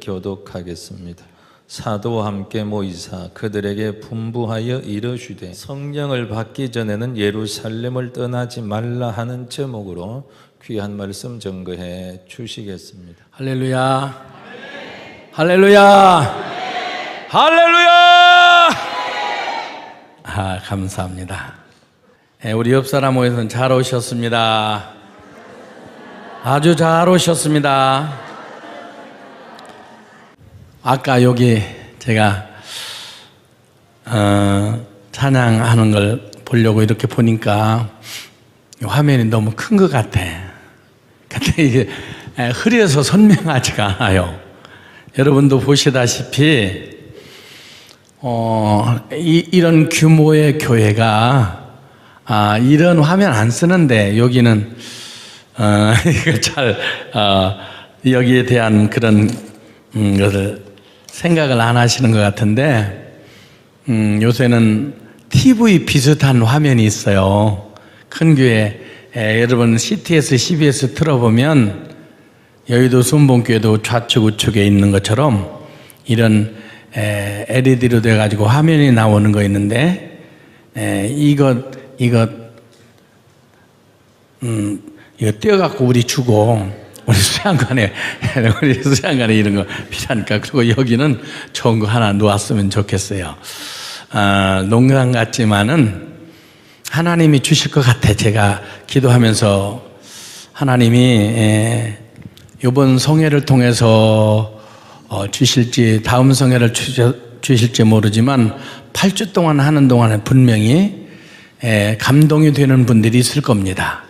교독하겠습니다. 사도와 함께 모이사 그들에게 분부하여 이르시되 성령을 받기 전에는 예루살렘을 떠나지 말라 하는 제목으로 귀한 말씀 증거해 주시겠습니다. 할렐루야. 할렐루야. 할렐루야. 감사합니다. 우리 옆 사람 모여서 잘 오셨습니다. 아주 잘 오셨습니다. 아까 여기 제가 찬양하는 걸 보려고 이렇게 보니까 화면이 너무 큰 것 같아. 근데 이게 흐려서 선명하지가 않아요. 여러분도 보시다시피 이런 규모의 교회가 이런 화면 안 쓰는데 여기는 이거 잘 여기에 대한 그런 것을 생각을 안 하시는 것 같은데 요새는 TV 비슷한 화면이 있어요. 큰 교회 여러분 CTS, CBS 틀어보면 여의도 순복음교회도 좌측 우측에 있는 것처럼 이런 LED로 돼가지고 화면이 나오는 거 있는데 이거 떼어갖고 우리 주고 우리 수양관에 이런 거 필요하니까. 그리고 여기는 좋은 거 하나 놓았으면 좋겠어요. 농담 같지만은 하나님이 주실 것 같아. 제가 기도하면서 하나님이 이번 성회를 통해서 주실지 다음 성회를 주실지 모르지만 8주 동안 하는 동안에 분명히 감동이 되는 분들이 있을 겁니다.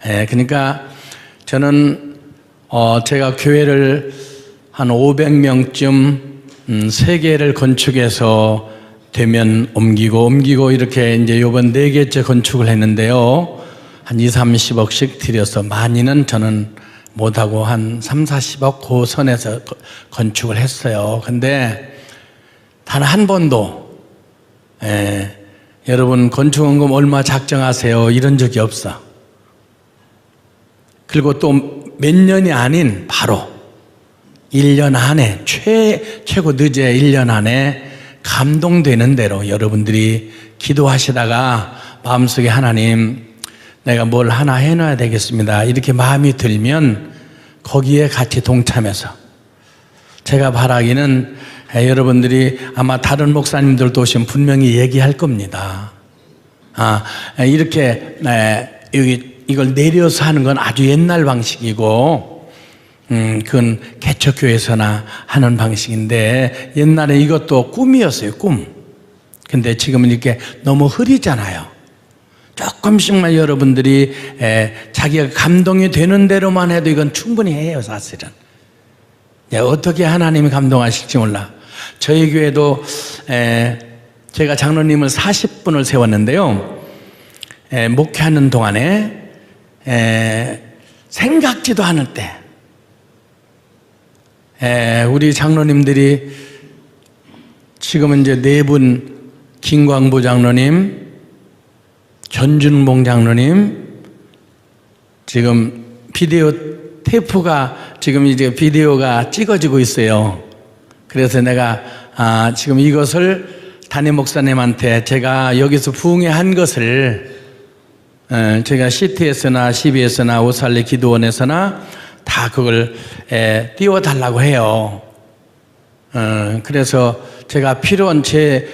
그러니까 저는 제가 교회를 한 500명쯤 3개를 건축해서 되면 옮기고 이렇게 이제 이번 4개째 건축을 했는데요. 한 20-30억씩 들여서 많이는 저는 못하고 한 30-40억 그 선에서 건축을 했어요. 근데 단 한 번도 여러분 건축원금 얼마 작정하세요 이런 적이 없어. 그리고 또 몇 년이 아닌 바로 1년 안에 최고 늦어야 1년 안에 감동되는 대로 여러분들이 기도하시다가 마음속에 하나님 내가 뭘 하나 해놔야 되겠습니다 이렇게 마음이 들면 거기에 같이 동참해서 제가 바라기는 여러분들이 아마 다른 목사님들도 오시면 분명히 얘기할 겁니다. 이렇게 여기 이걸 내려서 하는 건 아주 옛날 방식이고 그건 개척교회에서나 하는 방식인데 옛날에 이것도 꿈이었어요. 꿈. 근데 지금은 이렇게 너무 흐리잖아요. 조금씩만 여러분들이 자기가 감동이 되는 대로만 해도 이건 충분히 해요. 사실은 어떻게 하나님이 감동하실지 몰라. 저희 교회도 제가 장로님을 40분을 세웠는데요. 목회하는 동안에 생각지도 않을 때 우리 장로님들이 지금은 이제 4분 김광부 장로님, 전준봉 장로님, 지금 비디오 테이프가 지금 이제 비디오가 찍어지고 있어요. 그래서 내가 지금 이것을 담임 목사님한테 제가 여기서 부흥회 한 것을 제가 CTS나 CBS나 오살리 기도원에서나 다 그걸 띄워달라고 해요. 그래서 제가 필요한 제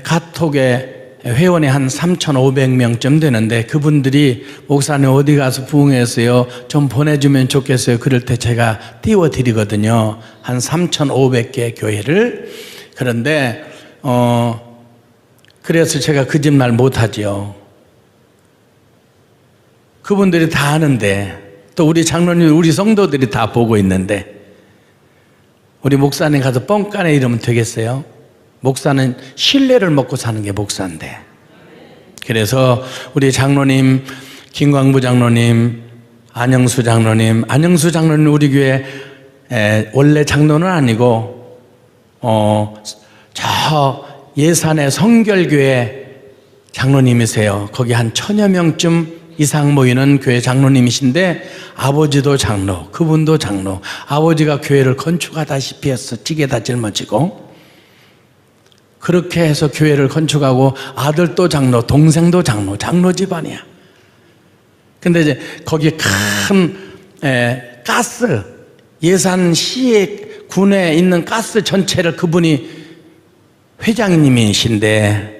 카톡에 회원이 한 3,500명쯤 되는데 그분들이 목사님 어디 가서 부흥했어요? 좀 보내주면 좋겠어요. 그럴 때 제가 띄워드리거든요. 한 3,500개 교회를. 그런데 그래서 제가 거짓말 못하지요. 그분들이 다 아는데 또 우리 장로님 우리 성도들이 다 보고 있는데 우리 목사님 가서 뻥까네 이러면 되겠어요? 목사는 신뢰를 먹고 사는 게 목사인데. 그래서 우리 장로님 김광부 장로님, 안영수 장로님 우리 교회 원래 장로는 아니고 저 예산의 성결교회 장로님이세요. 거기 한 1,000여 명쯤 이상 모이는 교회 장로님이신데 아버지도 장로, 그분도 장로. 아버지가 교회를 건축하다시피 해서 찌개다 짊어지고 그렇게 해서 교회를 건축하고 아들도 장로, 동생도 장로, 장로 집안이야. 근데 이제 거기 큰 가스, 예산시에 군에 있는 가스 전체를 그분이 회장님이신데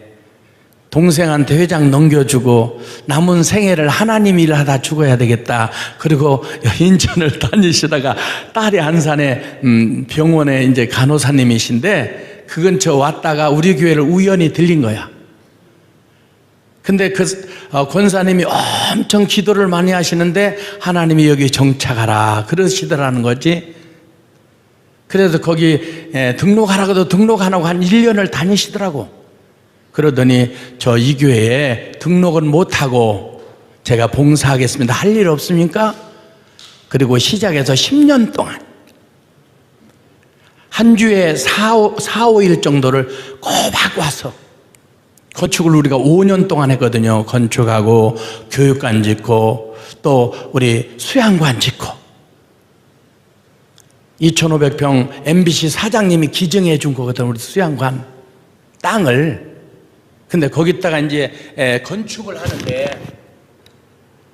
동생한테 회장 넘겨주고 남은 생애를 하나님 일을 하다 죽어야 되겠다. 그리고 인천을 다니시다가 딸이 안산에 병원에 이제 간호사님이신데 그 근처 왔다가 우리 교회를 우연히 들린 거야. 근데 그 권사님이 엄청 기도를 많이 하시는데 하나님이 여기 정착하라 그러시더라는 거지. 그래서 거기 등록하라고도 등록 안 하고 한 1년을 다니시더라고. 그러더니 저 이 교회에 등록은 못하고 제가 봉사하겠습니다. 할 일 없습니까? 그리고 시작해서 10년 동안 한 주에 4, 5일 정도를 꼬박 와서 건축을 우리가 5년 동안 했거든요. 건축하고 교육관 짓고 또 우리 수양관 짓고 2,500평 MBC 사장님이 기증해 준 거거든. 우리 수양관 땅을. 근데 거기다가 이제 건축을 하는데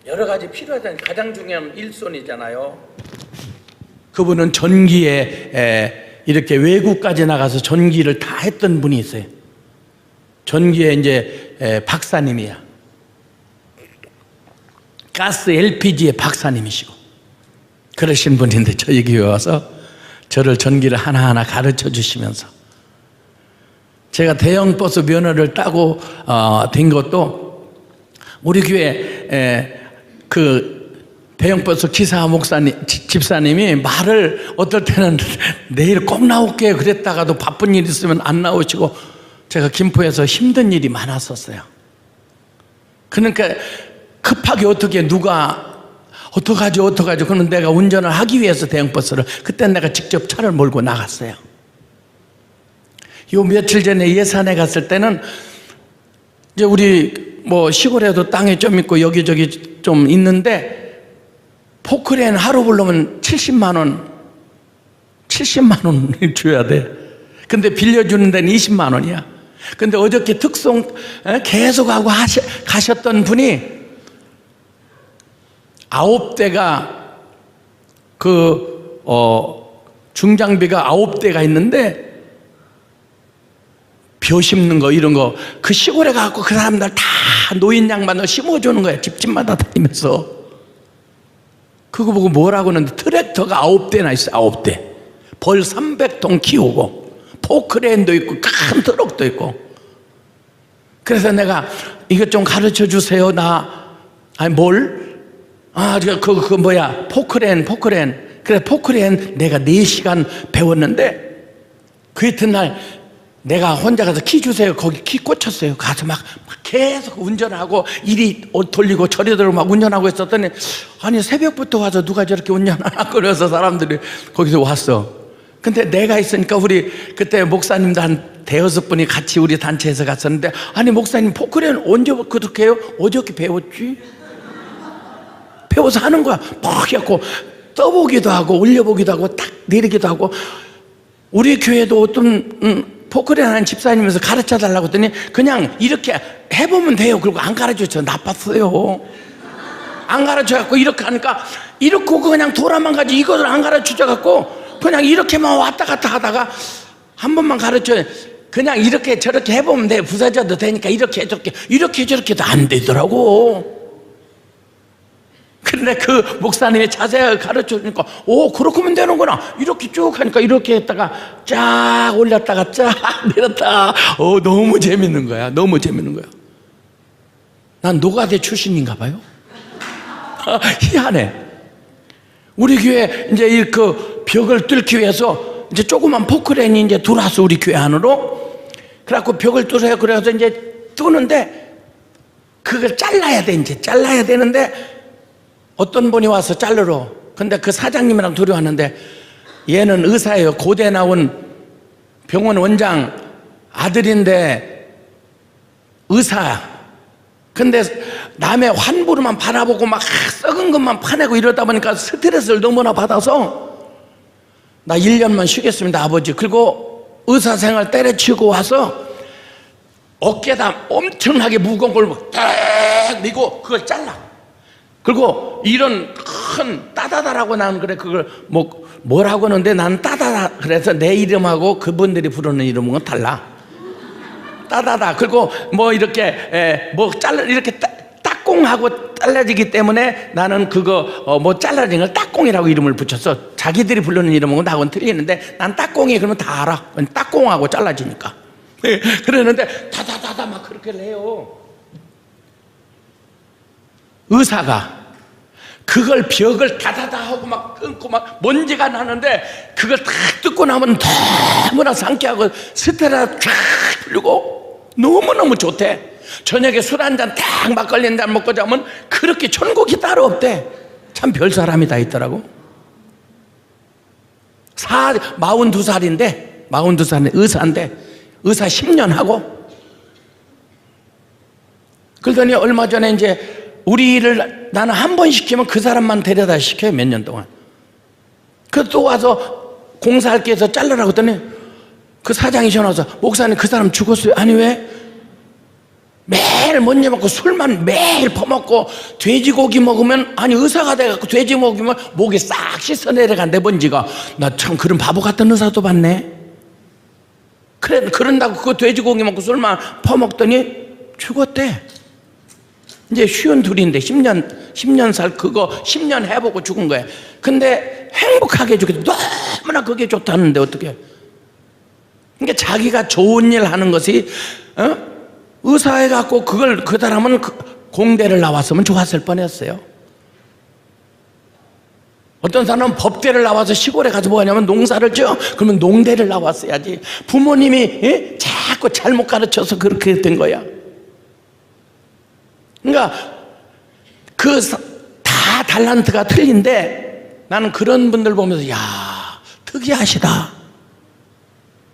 여러 가지 필요하다는 가장 중요한 일손이잖아요. 그분은 전기에 이렇게 외국까지 나가서 전기를 다 했던 분이 있어요. 전기에 이제 박사님이야. 가스 LPG의 박사님이시고 그러신 분인데 저희 교회 와서 저를 전기를 하나하나 가르쳐 주시면서 제가 대형 버스 면허를 따고 된 것도 우리 교회 그 대형 버스 기사 목사님 집사님이 말을 어떨 때는 내일 꼭 나올게요 그랬다가도 바쁜 일 있으면 안 나오시고 제가 김포에서 힘든 일이 많았었어요. 그러니까 급하게 어떻게 누가 어떡하죠 그러면 내가 운전을 하기 위해서 대형 버스를 그때 내가 직접 차를 몰고 나갔어요. 요 며칠 전에 예산에 갔을 때는 이제 우리 뭐 시골에도 땅이 좀 있고 여기저기 좀 있는데 포크레인 하루 부르면 70만 원 줘야 돼. 근데 빌려주는 데는 20만 원이야. 근데 어저께 특송 계속 하고 가셨던 분이 9대가 중장비가 9대가 있는데 벼 심는 거 이런 거 그 시골에 가고 그 사람들 다 노인 양반을 심어주는 거야. 집집마다 다니면서. 그거 보고 뭐라고 하는데 트랙터가 9대나 있어. 9대 벌 300톤 키우고 포크레인도 있고 큰 트럭도 있고. 그래서 내가 이것 좀 가르쳐 주세요. 아니 뭘? 그 뭐야 포크레인 그래 포크레인 내가 4시간 배웠는데 그 이튿날 내가 혼자 가서 키 주세요. 거기 키 꽂혔어요. 가서 막 계속 운전하고 이리 돌리고 저리 돌리고 막 운전하고 있었더니 아니 새벽부터 와서 누가 저렇게 운전하나 그래서 사람들이 거기서 왔어. 근데 내가 있으니까 우리 그때 목사님도 한 5분이 같이 우리 단체에서 갔었는데 아니 목사님 포크레인 언제 그렇게 해요? 어저께 배웠지? 배워서 하는 거야. 막 해갖고 떠보기도 하고 올려보기도 하고 딱 내리기도 하고 우리 교회도 어떤 포크레인 하는 집사님에서 가르쳐 달라고 했더니 그냥 이렇게 해보면 돼요. 그리고 안 가르쳐줘. 나빴어요. 안 가르쳐갖고 이렇게 하니까 이렇게 그냥 돌아만 가지 이것을 안 가르쳐줘갖고 그냥 이렇게만 왔다 갔다 하다가 한 번만 가르쳐 그냥 이렇게 저렇게 해보면 돼. 부서져도 되니까 이렇게 저렇게도 안 되더라고. 근데 그 목사님이 자세하게 가르쳐 주니까 그렇게 하면 되는구나. 이렇게 쭉 하니까 이렇게 했다가 쫙 올렸다가 쫙 내렸다. 너무 재밌는 거야. 너무 재밌는 거야. 난 노가대 출신인가 봐요. 희한해. 우리 교회 이제 그 벽을 뚫기 위해서 이제 조그만 포크레인이 이제 들어왔어. 우리 교회 안으로. 그래갖고 벽을 뚫어요. 그래서 이제 뚫는데 그걸 잘라야 돼. 이제 잘라야 되는데 어떤 분이 와서 자르러. 근데 그 사장님이랑 둘이 왔는데 얘는 의사예요. 고대 나온 병원 원장 아들인데 의사야. 근데 남의 환부로만 바라보고 막 썩은 것만 파내고 이러다 보니까 스트레스를 너무나 받아서 나 1년만 쉬겠습니다, 아버지. 그리고 의사생활 때려치우고 와서 어깨에다 엄청나게 무거운 걸 딱 미고 그걸 잘라. 그리고 이런 큰 따다다라고 나는 그래, 그걸 뭐라고 하는데 나는 따다다. 그래서 내 이름하고 그분들이 부르는 이름은 달라. 따다다. 그리고 뭐 이렇게 이렇게 딱공하고 잘라지기 때문에 나는 그거 뭐 잘라진 걸 딱공이라고 이름을 붙였어. 자기들이 부르는 이름은 나하고는 틀리는데 난 딱공이 그러면 다 알아. 딱공하고 잘라지니까. 그러는데 다다다다 막 그렇게 해요. 의사가 그걸 벽을 다다다 하고 막 끊고 막 먼지가 나는데 그걸 딱 뜯고 나면 너무나 상쾌하고 스트레스 쫙 풀리고 너무너무 좋대. 저녁에 술 한 잔 딱 막걸리 한 잔 먹고 자면 그렇게 천국이 따로 없대. 참 별 사람이 다 있더라고. 42살인데 의사인데 의사 10년 하고 그러더니 얼마 전에 이제 우리 일을 나는 한 번 시키면 그 사람만 데려다 시켜요, 몇 년 동안. 그 또 와서 공사할 게 해서 잘라라고 했더니 그 사장이 전화 와서 목사님 그 사람 죽었어요. 아니 왜? 매일 못 먹고 술만 매일 퍼먹고 돼지고기 먹으면 아니 의사가 돼갖고 돼지고기 먹으면 목이 싹 씻어 내려간대 먼지가. 나 참 그런 바보 같은 의사도 봤네. 그래 그런다고 그 돼지고기 먹고 술만 퍼먹더니 죽었대. 이제 52인데 10년 살 그거 10년 해보고 죽은 거야. 근데 행복하게 죽겠다. 너무나 그게 좋다는데 어떻게? 그러니까 자기가 좋은 일 하는 것이 의사해 갖고 그걸 그 사람은 공대를 나왔으면 좋았을 뻔했어요. 어떤 사람은 법대를 나와서 시골에 가서 뭐 하냐면 농사를 지어. 그러면 농대를 나왔어야지. 부모님이 자꾸 잘못 가르쳐서 그렇게 된 거야. 그러니까 다 달란트가 틀린데 나는 그런 분들 보면서 야 특이하시다.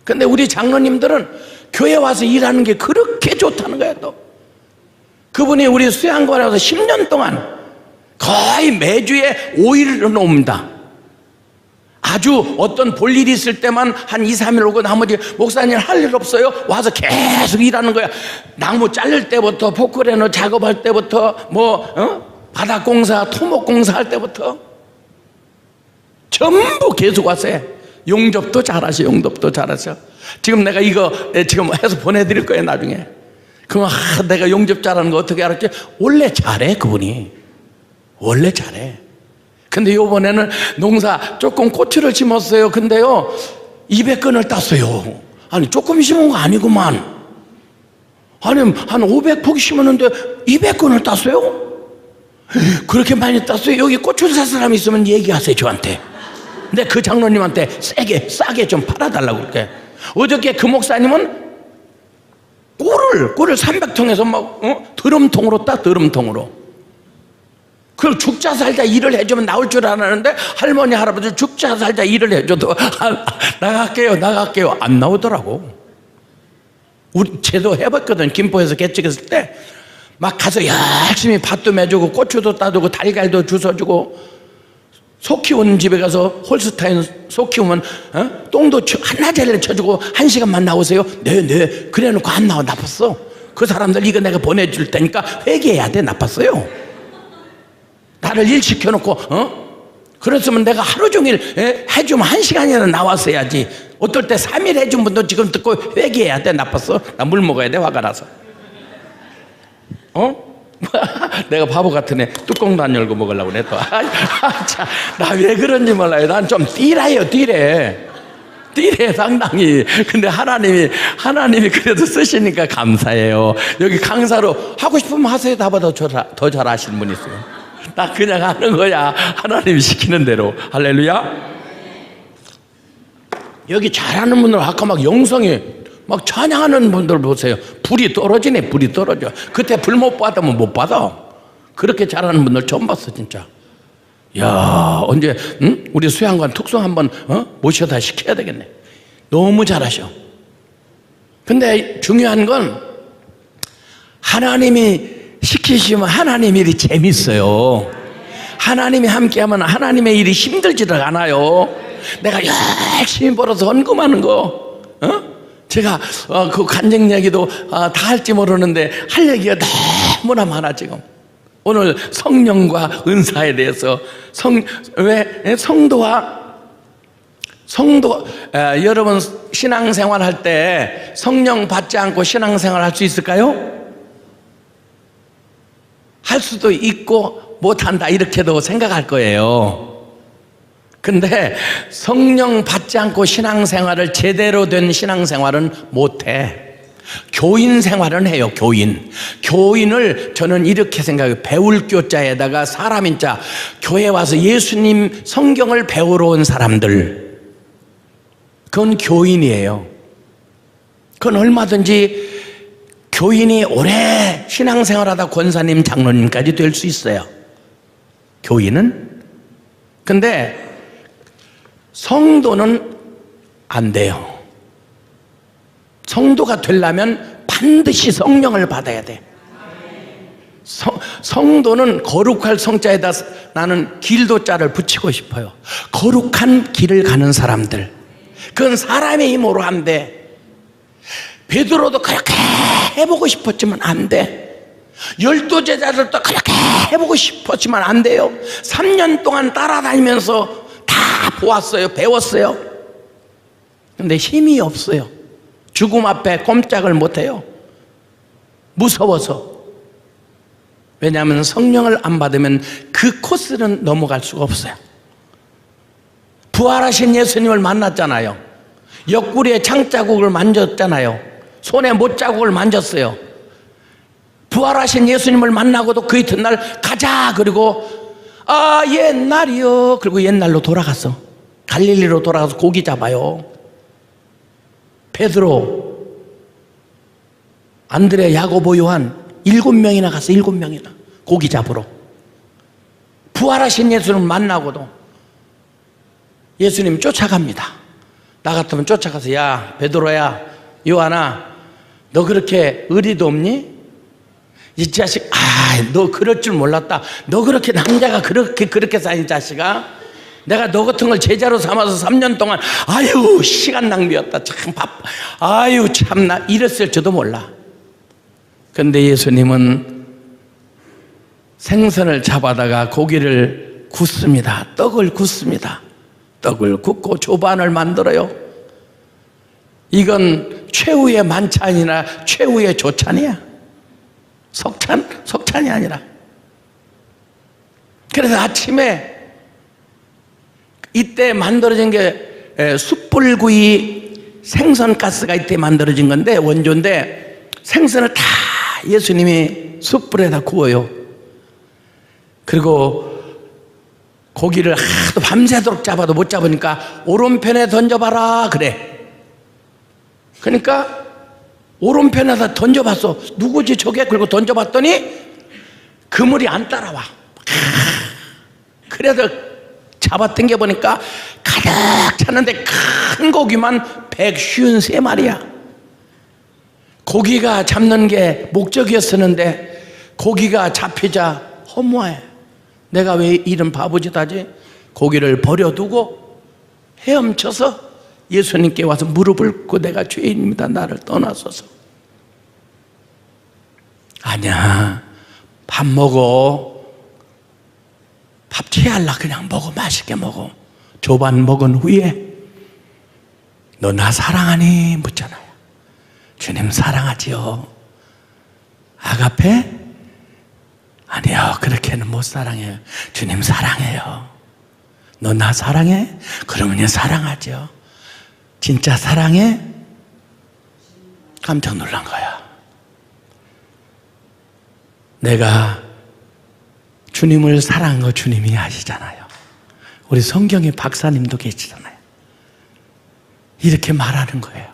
근데 우리 장로님들은 교회 와서 일하는 게 그렇게 좋다는 거야. 또 그분이 우리 수양관에 와서 10년 동안 거의 매주에 5일은 옵니다. 아주 어떤 볼일이 있을 때만 한 2, 3일 오고 나머지 목사님 할 일 없어요? 와서 계속 일하는 거야. 나무 자를 때부터 포크레너 작업할 때부터 바닥공사 토목공사 할 때부터 전부 계속 왔어요. 용접도 잘하셔. 용접도 잘하셔. 지금 내가 이거 지금 해서 보내드릴 거예요 나중에. 그럼 내가 용접 잘하는 거 어떻게 알았지? 원래 잘해 그분이. 원래 잘해. 근데 요번에는 농사 조금 고추를 심었어요. 근데요 200건을 땄어요. 아니 조금 심은 거 아니구만. 아니 한 500포기 심었는데 200건을 땄어요? 그렇게 많이 땄어요? 여기 고추 살 사람이 있으면 얘기하세요 저한테. 근데 그 장로님한테 싸게 좀 팔아달라고 그렇게. 어저께 그 목사님은 꿀을 300통에서 막 드럼통으로 따. 드럼통으로. 그걸 죽자 살자 일을 해주면 나올 줄 알았는데 할머니 할아버지 죽자 살자 일을 해줘도 나갈게요 안 나오더라고. 우리 제도 해봤거든. 김포에서 개척했을 때 막 가서 열심히 밭도 매주고 고추도 따주고 달걀도 주워주고 소 키우는 집에 가서 홀스타인 소 키우면 똥도 한나절을 쳐주고 1시간만 나오세요. 네 그래 놓고 안 나와. 나빴어. 그 사람들 이거 내가 보내줄 테니까 회개해야 돼. 나빴어요. 나를 일 시켜놓고 그랬으면 내가 하루 종일 해주면 1시간이나 나왔어야지. 어떨 때 3일 해준 분도 지금 듣고 회개해야 돼. 나빴어. 나 물 먹어야 돼. 화가 나서. 내가 바보 같은 애 뚜껑도 안 열고 먹으려고 그래 또. 나 왜 그런지 몰라요. 난 좀 띠라요. 띠래 상당히. 근데 하나님이 그래도 쓰시니까 감사해요. 여기 강사로 하고 싶으면 하세요. 나보다 더 잘하시는 분 있어요. 나 그냥 하는 거야. 하나님이 시키는 대로. 할렐루야. 여기 잘하는 분들 아까 막 영성이 막 찬양하는 분들 보세요. 불이 떨어지네. 불이 떨어져. 그때 불 못 받으면 못 받아. 그렇게 잘하는 분들 처음 봤어 진짜. 야 언제 우리 수양관 특송 한번 모셔다 시켜야 되겠네. 너무 잘하셔. 근데 중요한 건 하나님이 시키시면 하나님 일이 재밌어요. 하나님이 함께하면 하나님의 일이 힘들지를 않아요. 내가 열심히 벌어서 헌금하는 거, 제가 그 간증 얘기도 다 할지 모르는데 할 얘기가 너무나 많아. 지금 오늘 성령과 은사에 대해서 왜 성도 여러분 신앙생활 할 때 성령 받지 않고 신앙생활 할 수 있을까요? 할 수도 있고 못한다 이렇게도 생각할 거예요. 근데 성령 받지 않고 신앙생활을 제대로 된 신앙생활은 못해. 교인 생활은 해요. 교인을 저는 이렇게 생각해요. 배울 교자에다가 사람인 자, 교회 와서 예수님 성경을 배우러 온 사람들, 그건 교인이에요. 그건 얼마든지 교인이 오래 신앙생활하다 권사님, 장로님까지 될 수 있어요. 교인은. 근데 성도는 안 돼요. 성도가 되려면 반드시 성령을 받아야 돼. 성도는 거룩할 성자에다 나는 길도자를 붙이고 싶어요. 거룩한 길을 가는 사람들. 그건 사람의 힘으로 안 돼. 베드로도 그렇게 해보고 싶었지만 안 돼. 12제자들도 그렇게 해보고 싶었지만 안 돼요. 3년 동안 따라다니면서 다 보았어요. 배웠어요. 근데 힘이 없어요. 죽음 앞에 꼼짝을 못해요. 무서워서. 왜냐하면 성령을 안 받으면 그 코스는 넘어갈 수가 없어요. 부활하신 예수님을 만났잖아요. 옆구리에 창자국을 만졌잖아요. 손에 못자국을 만졌어요. 부활하신 예수님을 만나고도 그 이튿날 가자 그리고 옛날이요. 그리고 옛날로 돌아갔어. 갈릴리로 돌아가서 고기 잡아요. 베드로, 안드레, 야고보, 요한 7명이나 갔어. 7명이나 고기 잡으러. 부활하신 예수님 만나고도 예수님 쫓아갑니다. 나 같으면 쫓아가서 야 베드로야, 요한아, 너 그렇게 의리도 없니? 이 자식, 너 그럴 줄 몰랐다. 너 그렇게 남자가 그렇게 쌓인 자식아. 내가 너 같은 걸 제자로 삼아서 3년 동안 시간 낭비였다. 참 참나 이랬을지도 몰라. 근데 예수님은 생선을 잡아다가 고기를 굽습니다. 떡을 굽습니다. 떡을 굽고 조반을 만들어요. 이건 최후의 만찬이나 최후의 조찬이야. 석찬이 아니라. 그래서 아침에 이때 만들어진 게 숯불구이 생선가스가 이때 만들어진 건데 원조인데 생선을 다 예수님이 숯불에다 구워요. 그리고 고기를 하도 밤새도록 잡아도 못 잡으니까 오른편에 던져봐라 그래. 그러니까 오른편에다 던져봤어. 누구지 저게? 그리고 던져봤더니 그물이 안 따라와. 그래서 잡아 당겨보니까 가득 찼는데 큰 고기만 153마리야. 고기가 잡는 게 목적이었었는데 고기가 잡히자 허무해. 내가 왜 이런 바보짓 하지? 고기를 버려두고 헤엄쳐서 예수님께 와서 무릎을 꿇고 내가 죄인입니다. 나를 떠나소서. 아니야. 밥 먹어. 밥 취할라 그냥 먹어. 맛있게 먹어. 조반 먹은 후에 너 나 사랑하니? 묻잖아요. 주님 사랑하지요. 아가페? 아니요. 그렇게는 못 사랑해요. 주님 사랑해요. 너 나 사랑해? 그러면 사랑하죠. 진짜 사랑해? 깜짝 놀란 거야. 내가 주님을 사랑한 거 주님이 아시잖아요. 우리 성경에 박사님도 계시잖아요. 이렇게 말하는 거예요.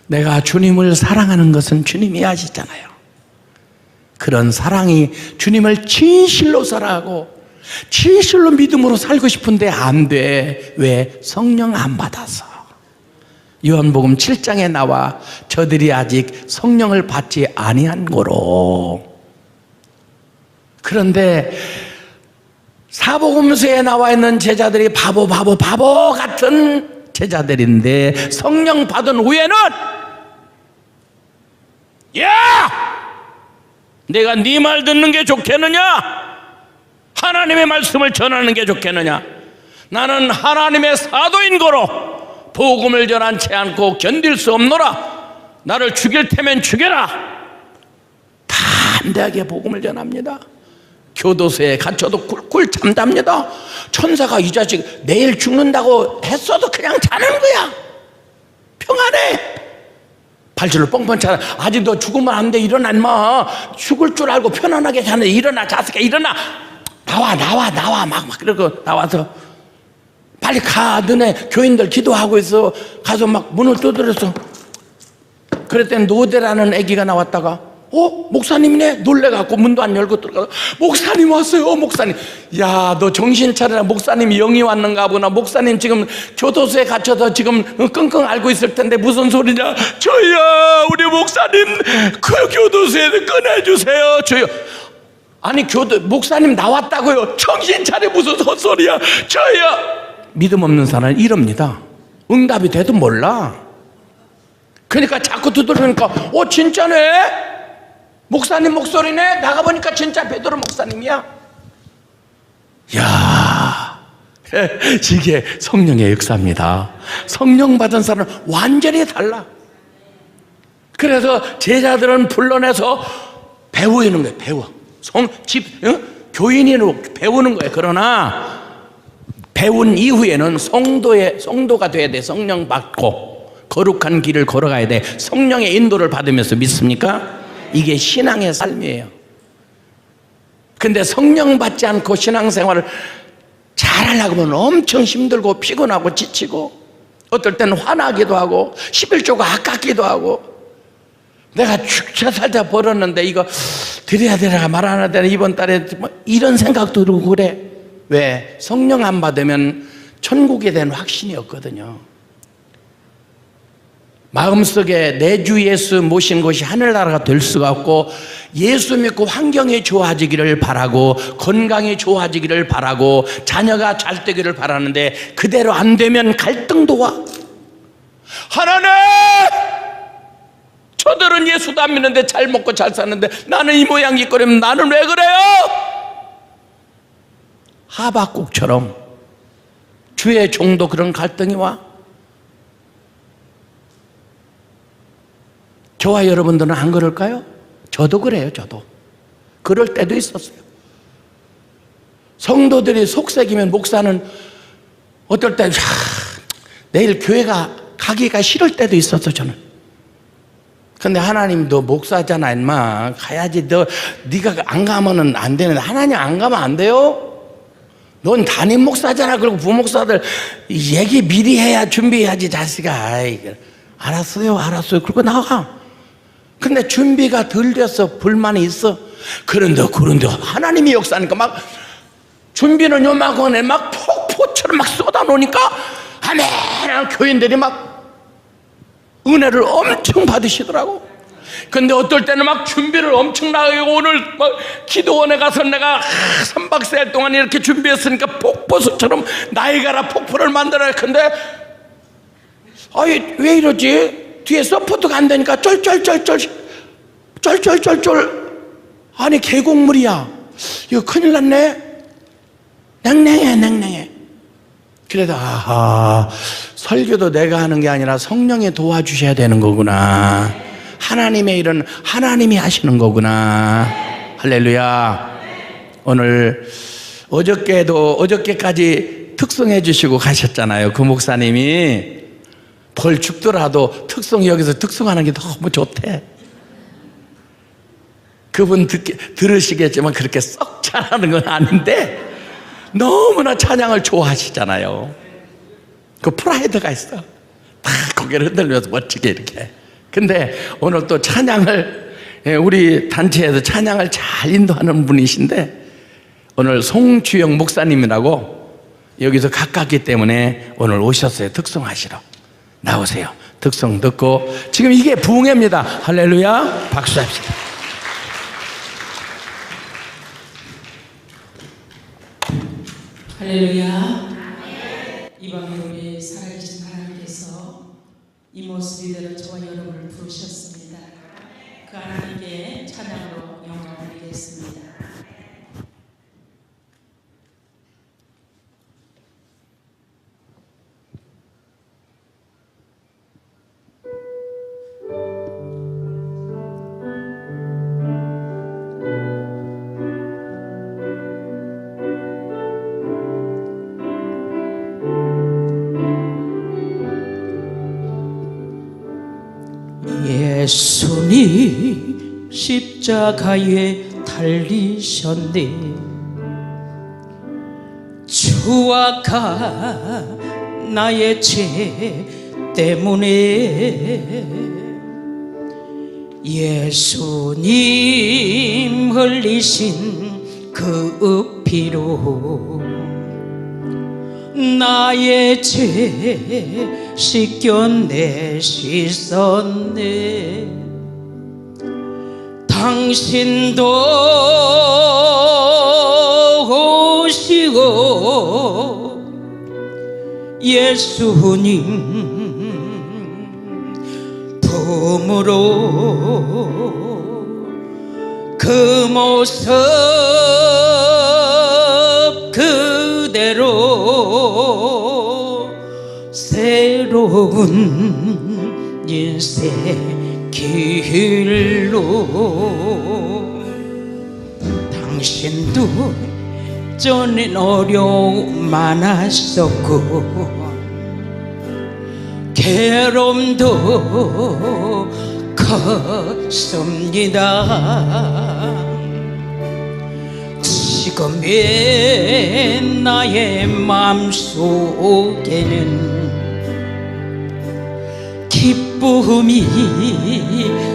내가 주님을 사랑하는 것은 주님이 아시잖아요. 그런 사랑이 주님을 진실로 사랑하고 진실로 믿음으로 살고 싶은데 안 돼. 왜? 성령 안 받아서. 요한복음 7장에 나와 저들이 아직 성령을 받지 아니한 거로 그런데 사복음서에 나와 있는 제자들이 바보 같은 제자들인데 성령 받은 후에는 야! 내가 네 말 듣는 게 좋겠느냐? 하나님의 말씀을 전하는 게 좋겠느냐? 나는 하나님의 사도인 거로 복음을 전하지 않고 견딜 수 없노라. 나를 죽일 테면 죽여라. 담대하게 복음을 전합니다. 교도소에 갇혀도 꿀꿀 잠답니다. 천사가 이 자식 내일 죽는다고 했어도 그냥 자는 거야. 평안해. 발질로 뻥뻥 차. 아직 너 죽으면 안 돼. 일어나 인마. 죽을 줄 알고 편안하게 자는데 일어나 자식아 일어나. 나와 막 그러고 나와서 빨리 가. 너네 교인들 기도하고 있어. 가서 막 문을 두드렸어. 그랬더니 노대라는 아기가 나왔다가 목사님이네. 놀래갖고 문도 안 열고 들어가서 목사님 왔어요. 목사님. 야, 너 정신 차려라. 목사님이 영이 왔는가 보나. 목사님 지금 교도소에 gat혀서 지금 끙끙 앓고 있을 텐데 무슨 소리냐. 저희야 우리 목사님 그 교도소에서 꺼내주세요. 저요. 아니 목사님 나왔다고요. 정신 차려. 무슨 헛소리야. 저희야. 믿음 없는 사람은 이럽니다. 응답이 돼도 몰라. 그러니까 자꾸 두드리니까 진짜네. 목사님 목소리네. 나가보니까 진짜 베드로 목사님이야. 이야, 이게 성령의 역사입니다. 성령 받은 사람은 완전히 달라. 그래서 제자들은 불러내서 배우는 거예요. 배워. 교인이 배우는 거예요. 그러나 배운 이후에는 성도가 돼야 돼. 성령 받고 거룩한 길을 걸어가야 돼. 성령의 인도를 받으면서 믿습니까? 이게 신앙의 삶이에요. 근데 성령 받지 않고 신앙생활을 잘하려고 하면 엄청 힘들고 피곤하고 지치고 어떨 때는 화나기도 하고 11조가 아깝기도 하고 내가 죽자 살자 벌었는데 이거 드려야 되나 말 안 해야 되나 이번 달에 이런 생각도 들고 그래. 왜? 성령 안 받으면 천국에 대한 확신이 없거든요. 마음속에 내 주 예수 모신 것이 하늘나라가 될 수가 없고 예수 믿고 환경이 좋아지기를 바라고 건강이 좋아지기를 바라고 자녀가 잘 되기를 바라는데 그대로 안 되면 갈등도 와. 하나님! 저들은 예수도 안 믿는데 잘 먹고 잘 사는데 나는 이 모양 이 꼴이면 나는 왜 그래요? 하박국처럼 주의 종도 그런 갈등이 와. 저와 여러분들은 안 그럴까요? 저도 그래요. 저도 그럴 때도 있었어요. 성도들이 속색이면 목사는 어떨 때 내일 교회가 가기가 싫을 때도 있었어. 저는. 근데 하나님도 목사잖아 인마. 가야지. 네가 안 가면은 안 되는데 하나님 안 가면 안 돼요? 넌 담임 목사잖아. 그리고 부목사들 얘기 미리 해야 준비해야지 자식아. 알았어요. 그리고 나가. 근데 준비가 덜 돼서 불만이 있어. 그런데 하나님이 역사하니까 막 준비는 요만큼에 막 폭포처럼 막 쏟아놓으니까 아멘 교인들이 막 은혜를 엄청 받으시더라고. 근데 어떨 때는 막 준비를 엄청나게 오늘 막 기도원에 가서 내가 3박 4일 동안 이렇게 준비했으니까 폭포수처럼 나이가라 폭포를 만들어야. 근데 왜 이러지? 뒤에 서포트가 안 되니까 쫄쫄쫄쫄 아니 계곡물이야. 이거 큰일 났네. 냉랭해. 그래도 설교도 내가 하는 게 아니라 성령이 도와주셔야 되는 거구나. 하나님의 일은 하나님이 하시는 거구나. 할렐루야. 오늘 어저께까지 특성해 주시고 가셨잖아요. 그 목사님이 벌 죽더라도 여기서 특성하는 게 너무 좋대. 그분 들으시겠지만 그렇게 썩 잘하는 건 아닌데 너무나 찬양을 좋아하시잖아요. 그 프라이드가 있어. 다 고개를 흔들면서 멋지게 이렇게. 근데 오늘 또 찬양을 우리 단체에서 찬양을 잘 인도하는 분이신데 오늘 송주영 목사님이라고 여기서 가깝기 때문에 오늘 오셨어요. 특송하시러. 나오세요. 특성 듣고. 지금 이게 부흥회입니다. 할렐루야. 박수 합시다. 할렐루야. 이밤에 우리 살아계신 하나님께서 이 모습 이대로 저와 여러분을 부르셨습니다. 그 하나님께 찬양으로 영광을 드리겠습니다. 예수님 십자가에 달리셨네. 추악한 나의 죄 때문에 예수님 흘리신 그 피로 나의 죄 씻겨내시었네. 당신도 오시고 예수님 품으로 그 모습 그대로 새로운 인생 길로 당신도 전엔 어려움 많았었고 괴로움도 컸습니다. 지금의 나의 마음속에는 기쁨이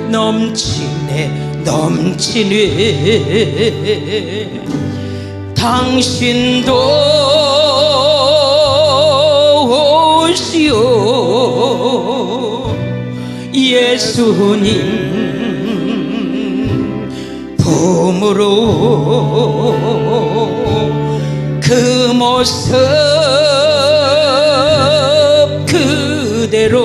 넘치네. 당신도 오시오 예수님 품으로 그 모습 그대로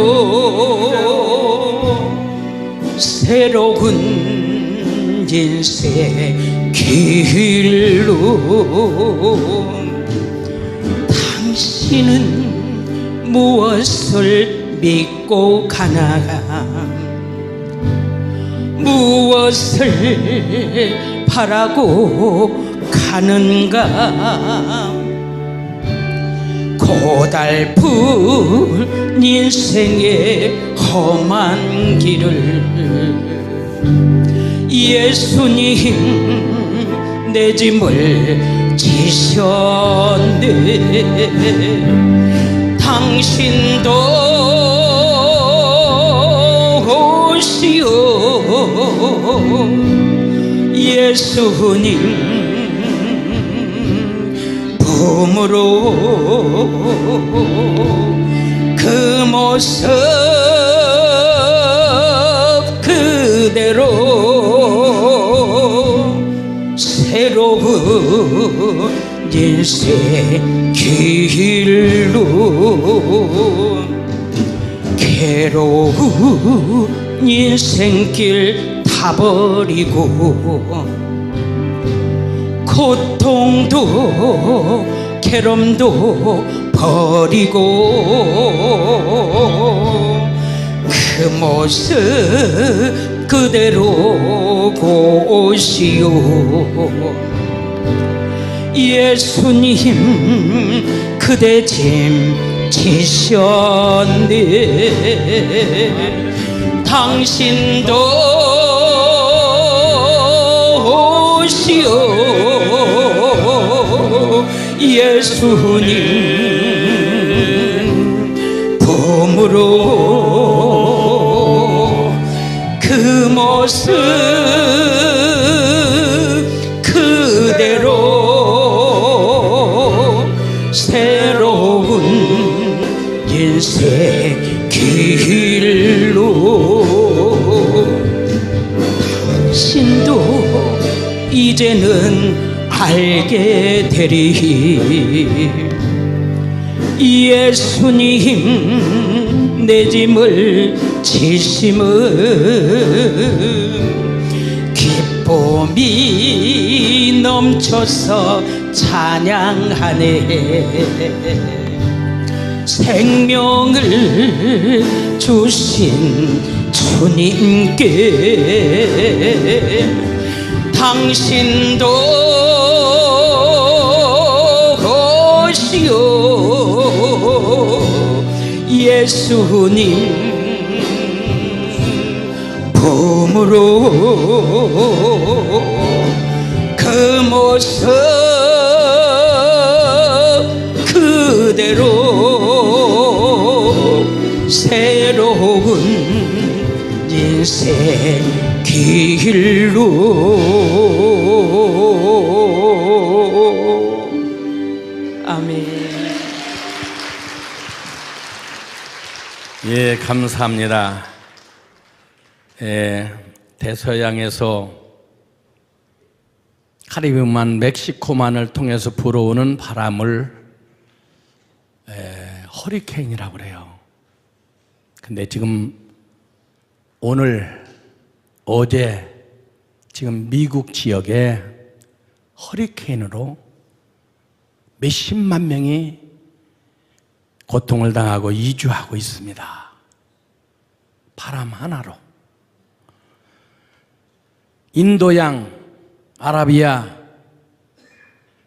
새로운 인생 길로 당신은 무엇을 믿고 가나 무엇을 바라고 가는가 고달픈 인생의 험한 길을 예수님 내 짐을 지셨네. 당신도 오시오 예수님 품으로 그 모습 그대로 새로운 인생 길로 괴로운 인생길 다 버리고 고통도 괴로움도 버리고 그 모습 그대로 오시오 예수님 그대 짐 지셨네. 당신도 오시오 예수님 품으로 그 모습 그대로 새로운 인생 길로 당신도 이제는 살게 되리. 예수님 내 짐을 지심은 기쁨이 넘쳐서 찬양하네. 생명을 주신 주님께 당신도 것이요 예수님 품으로 그 모습 그대로 새로운 인생 길로. 아멘. 예, 감사합니다. 대서양에서 카리브만 멕시코만을 통해서 불어오는 바람을 허리케인이라고 그래요. 근데 지금 오늘 어제 지금 미국 지역에 허리케인으로 몇십만 명이 고통을 당하고 이주하고 있습니다. 바람 하나로. 인도양, 아라비아,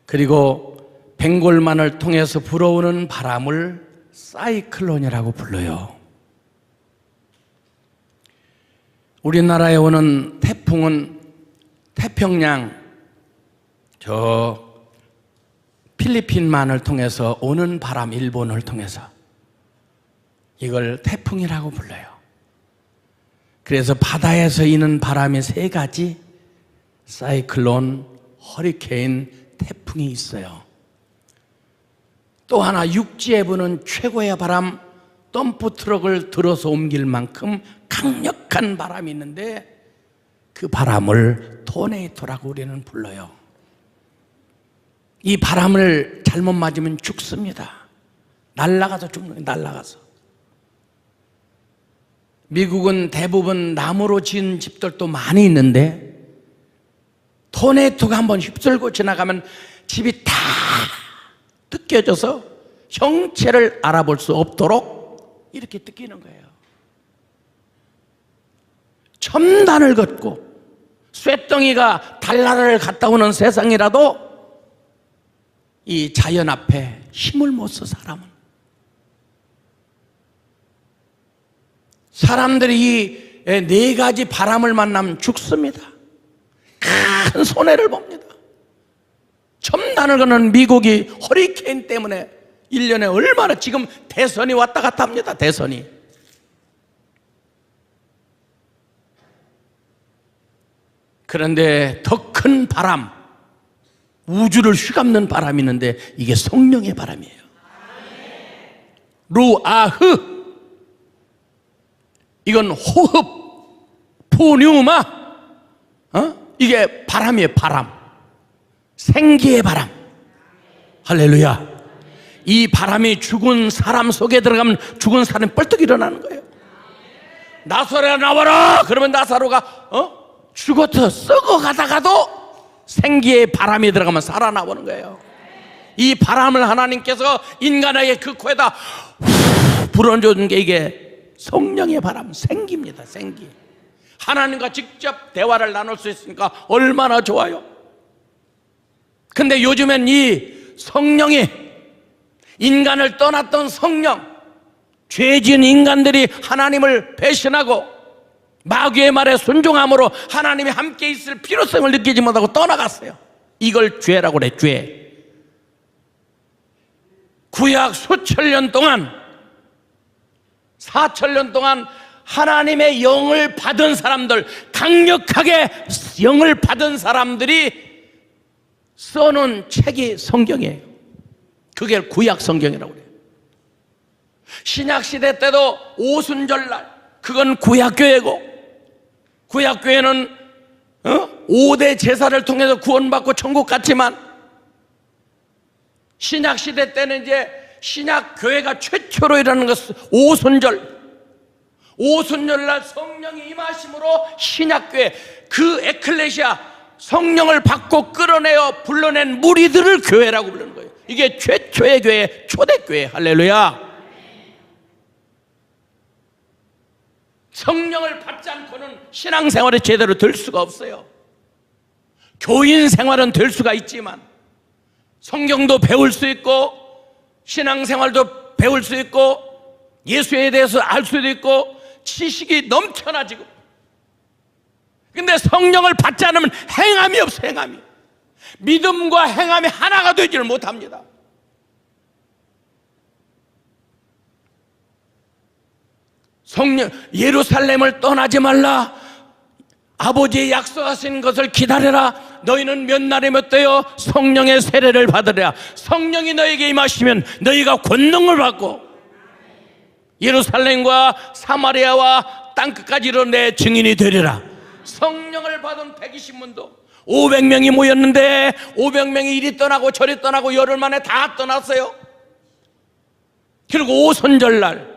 그리고 벵골만을 통해서 불어오는 바람을 사이클론이라고 불러요. 우리나라에 오는 태풍은 태평양, 저 필리핀만을 통해서 오는 바람, 일본을 통해서 이걸 태풍이라고 불러요. 그래서 바다에서 이는 바람이 세 가지, 사이클론, 허리케인, 태풍이 있어요. 또 하나 육지에 부는 최고의 바람, 덤프 트럭을 들어서 옮길 만큼 강력한 바람이 있는데 그 바람을 토네이토라고 우리는 불러요. 이 바람을 잘못 맞으면 죽습니다. 날아가서 죽는 거예요. 날아가서. 미국은 대부분 나무로 지은 집들도 많이 있는데 토네이토가 한번 휩쓸고 지나가면 집이 다 뜯겨져서 형체를 알아볼 수 없도록 이렇게 뜯기는 거예요. 첨단을 걷고 쇳덩이가 달나라를 갔다 오는 세상이라도 이 자연 앞에 힘을 못 써. 사람들이 이 네 가지 바람을 만나면 죽습니다. 큰 손해를 봅니다. 첨단을 거는 미국이 허리케인 때문에 1년에 얼마나 지금 대선이 왔다 갔다 합니다. 대선이. 그런데 더 큰 바람, 우주를 휘감는 바람이 있는데 이게 성령의 바람이에요. 루아흐. 이건 호흡, 푸뉴마. 이게 바람이에요. 바람. 생기의 바람. 할렐루야. 이 바람이 죽은 사람 속에 들어가면 죽은 사람이 뻘떡 일어나는 거예요. 나사로야 나와라. 그러면 나사로가 죽어서 썩어가다가도 생기의 바람이 들어가면 살아나오는 거예요. 이 바람을 하나님께서 인간에게 그 코에다 불어넣은 게 이게 성령의 바람, 생기입니다. 생기. 하나님과 직접 대화를 나눌 수 있으니까 얼마나 좋아요. 근데 요즘엔 이 성령이, 인간을 떠났던 성령, 죄 지은 인간들이 하나님을 배신하고 마귀의 말에 순종함으로 하나님이 함께 있을 필요성을 느끼지 못하고 떠나갔어요. 이걸 죄라고 그래. 죄. 구약 수천 년 동안, 4,000년 동안 하나님의 영을 받은 사람들, 강력하게 영을 받은 사람들이 써놓은 책이 성경이에요. 그게 구약 성경이라고 그래요. 신약시대 때도 오순절날, 그건 구약교회고, 구약교회는 5대 제사를 통해서 구원받고 천국 갔지만 신약 시대 때는 이제 신약 교회가 최초로 일하는 것은 오순절. 오순절날 성령이 임하심으로 신약 교회, 그 에클레시아, 성령을 받고 끌어내어 불러낸 무리들을 교회라고 부르는 거예요. 이게 최초의 교회, 초대교회. 할렐루야. 성령을 받지 않고는 신앙생활에 제대로 될 수가 없어요. 교인 생활은 될 수가 있지만 성경도 배울 수 있고 신앙생활도 배울 수 있고 예수에 대해서 알 수도 있고 지식이 넘쳐나지고, 근데 성령을 받지 않으면 행함이 없어요. 행함이, 믿음과 행함이 하나가 되지를 못합니다. 성령, 예루살렘을 떠나지 말라, 아버지의 약속하신 것을 기다려라. 너희는 몇 날에 몇 되어 성령의 세례를 받으리라. 성령이 너에게 임하시면 너희가 권능을 받고 예루살렘과 사마리아와 땅끝까지 이르러 내 증인이 되리라. 성령을 받은 120문도 500명이 모였는데 500명이 이리 떠나고 저리 떠나고 열흘 만에 다 떠났어요. 그리고 오순절날,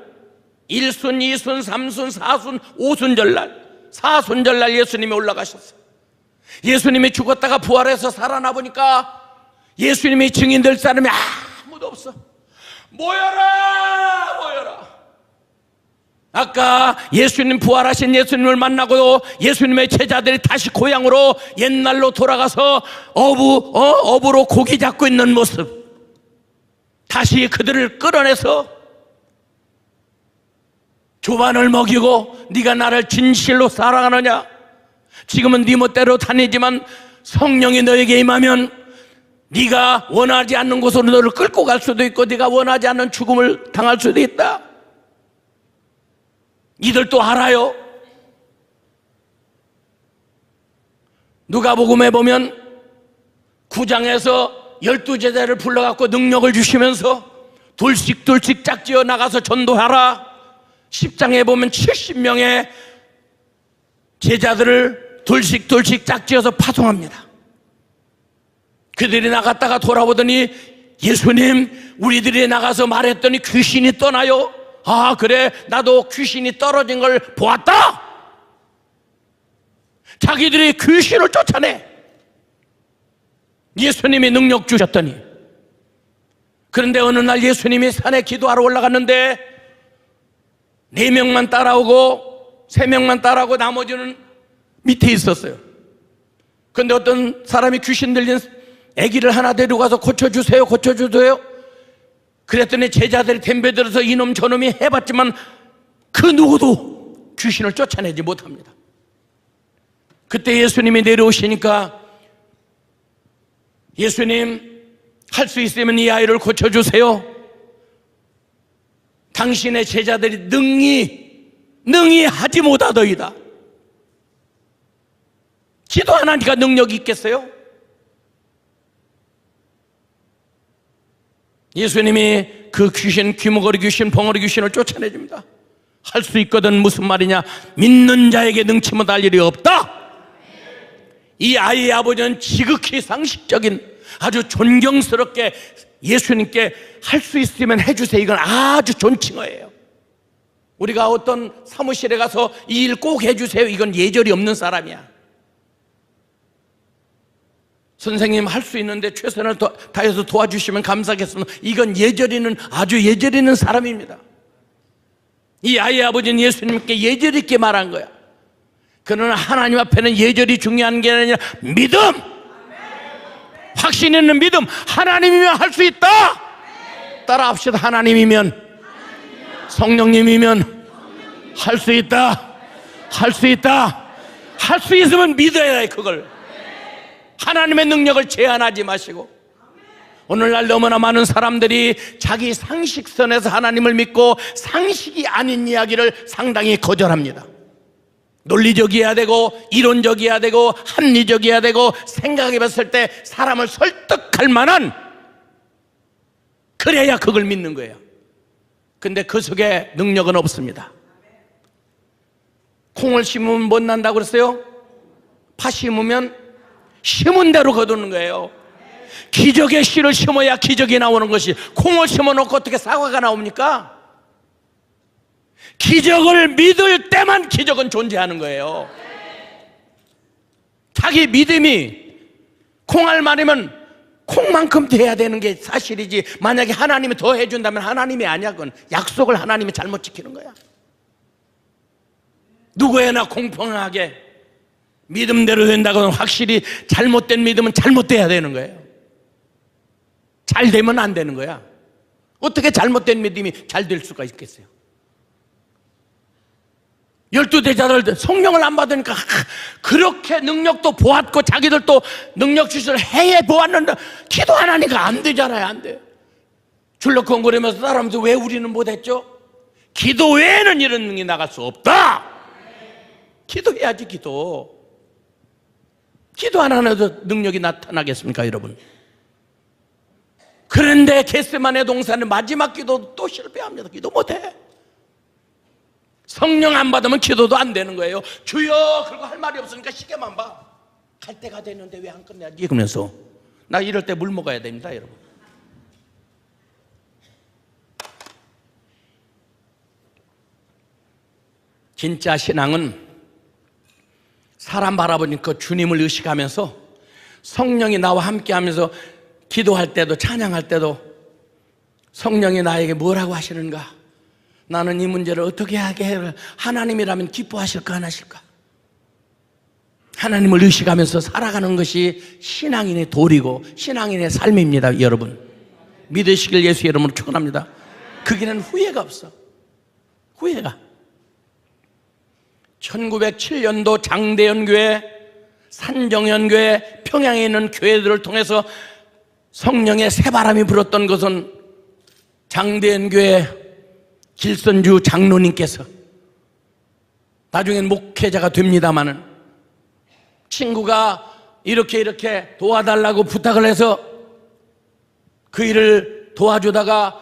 1순, 2순, 3순, 4순, 5순절날, 4순절날 예수님이 올라가셨어요. 예수님이 죽었다가 부활해서 살아나 보니까 예수님이 증인될 사람이 아무도 없어. 모여라, 모여라. 아까 예수님, 부활하신 예수님을 만나고 예수님의 제자들이 다시 고향으로 옛날로 돌아가서 어부로 고기 잡고 있는 모습, 다시 그들을 끌어내서 조반을 먹이고, 네가 나를 진실로 사랑하느냐? 지금은 네 멋대로 다니지만 성령이 너에게 임하면 네가 원하지 않는 곳으로 너를 끌고 갈 수도 있고 네가 원하지 않는 죽음을 당할 수도 있다. 이들도 알아요. 누가복음에 보면 9장에서 12제자를 불러갖고 능력을 주시면서 둘씩 짝지어 나가서 전도하라. 10장에 보면 70명의 제자들을 둘씩 짝지어서 파송합니다. 그들이 나갔다가 돌아오더니 예수님, 우리들이 나가서 말했더니 귀신이 떠나요. 아, 그래, 나도 귀신이 떨어진 걸 보았다. 자기들이 귀신을 쫓아내. 예수님이 능력 주셨더니. 그런데 어느 날 예수님이 산에 기도하러 올라갔는데 4명만 따라오고 3명만 따라오고 나머지는 밑에 있었어요. 그런데 어떤 사람이 귀신 들린 아기를 하나 데리고 가서 고쳐주세요, 고쳐주세요. 그랬더니 제자들이 덤벼들어서 이놈 저놈이 해봤지만 그 누구도 귀신을 쫓아내지 못합니다. 그때 예수님이 내려오시니까 예수님, 할 수 있으면 이 아이를 고쳐주세요. 당신의 제자들이 능히 하지 못하더이다. 기도 안 하니까 능력이 있겠어요? 예수님이 그 귀신, 귀머거리 귀신, 벙어리 귀신을 쫓아내줍니다. 할 수 있거든. 무슨 말이냐? 믿는 자에게 능치 못할 일이 없다. 이 아이의 아버지는 지극히 상식적인, 아주 존경스럽게 예수님께 할 수 있으면 해주세요, 이건 아주 존칭어예요. 우리가 어떤 사무실에 가서 이 일 꼭 해주세요, 이건 예절이 없는 사람이야. 선생님, 할 수 있는데 최선을 다해서 도와주시면 감사하겠습니다, 이건 예절이는, 아주 예절 있는 사람입니다. 이 아이의 아버지는 예수님께 예절 있게 말한 거야. 그러나 하나님 앞에는 예절이 중요한 게 아니라 믿음, 확신 있는 믿음. 하나님이면 할 수 있다. 따라합시다. 하나님이면, 성령님이면 할 수 있다. 할 수 있다. 할 수 있으면 믿어야 해. 그걸, 하나님의 능력을 제한하지 마시고. 오늘날 너무나 많은 사람들이 자기 상식선에서 하나님을 믿고 상식이 아닌 이야기를 상당히 거절합니다. 논리적이어야 되고 이론적이어야 되고 합리적이어야 되고 생각해 봤을 때 사람을 설득할 만한, 그래야 그걸 믿는 거예요. 근데 그 속에 능력은 없습니다. 콩을 심으면 못 난다고 그랬어요? 파 심으면 심은 대로 거두는 거예요. 기적의 씨를 심어야 기적이 나오는 것이, 콩을 심어놓고 어떻게 사과가 나옵니까? 기적을 믿을 때만 기적은 존재하는 거예요. 자기 믿음이 콩알만이면 콩만큼 돼야 되는 게 사실이지, 만약에 하나님이 더 해준다면 하나님이 아니야. 그건 약속을 하나님이 잘못 지키는 거야. 누구에나 공평하게 믿음대로 된다고는 확실히 잘못된 믿음은 잘못돼야 되는 거예요. 잘 되면 안 되는 거야. 어떻게 잘못된 믿음이 잘 될 수가 있겠어요? 12대자들 성령을 안 받으니까 그렇게 능력도 보았고 자기들도 능력 주시를 해해 보았는데 기도 안 하니까 안 되잖아요. 안 돼. 줄럭컹거리면서 따라하면서 왜 우리는 못했죠? 기도 외에는 이런 능력이 나갈 수 없다. 기도해야지. 기도 안 하나도 능력이 나타나겠습니까 여러분? 그런데 겟세마네 동산은 마지막 기도 또 실패합니다. 기도 못해. 성령 안 받으면 기도도 안 되는 거예요. 주여 그리고 할 말이 없으니까 시계만 봐. 갈 때가 됐는데 왜 안 끝내지? 그러면서 나 이럴 때 물 먹어야 됩니다 여러분. 진짜 신앙은 사람 바라보니까 주님을 의식하면서 성령이 나와 함께하면서 기도할 때도 찬양할 때도 성령이 나에게 뭐라고 하시는가, 나는 이 문제를 어떻게 하게 해, 하나님이라면 기뻐하실까 안 하실까, 하나님을 의식하면서 살아가는 것이 신앙인의 도리고 신앙인의 삶입니다. 여러분 믿으시길 예수 이름으로 축원합니다. 거기는 후회가 없어. 후회가. 1907년도 장대연교회, 산정연교회, 평양에 있는 교회들을 통해서 성령의 새바람이 불었던 것은 장대연교회 길선주 장로님께서 나중엔 목회자가 됩니다마는 친구가 이렇게 도와달라고 부탁을 해서 그 일을 도와주다가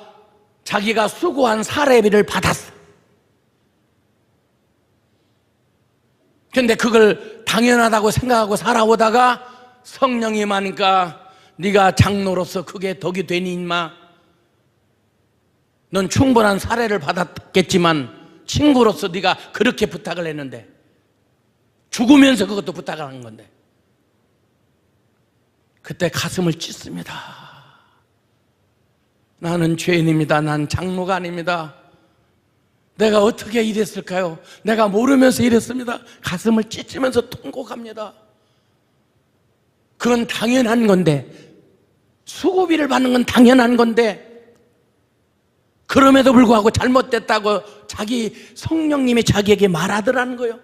자기가 수고한 사례비를 받았어. 근데 그걸 당연하다고 생각하고 살아오다가 성령이 임하니까 네가 장로로서 그게 덕이 되니 임마, 넌 충분한 사례를 받았겠지만 친구로서 네가 그렇게 부탁을 했는데 죽으면서 그것도 부탁하는 건데, 그때 가슴을 찢습니다. 나는 죄인입니다. 난 장로가 아닙니다. 내가 어떻게 이랬을까요? 내가 모르면서 이랬습니다. 가슴을 찢으면서 통곡합니다. 그건 당연한 건데, 수고비를 받는 건 당연한 건데, 그럼에도 불구하고 잘못됐다고 자기 성령님이 자기에게 말하더라는 거예요.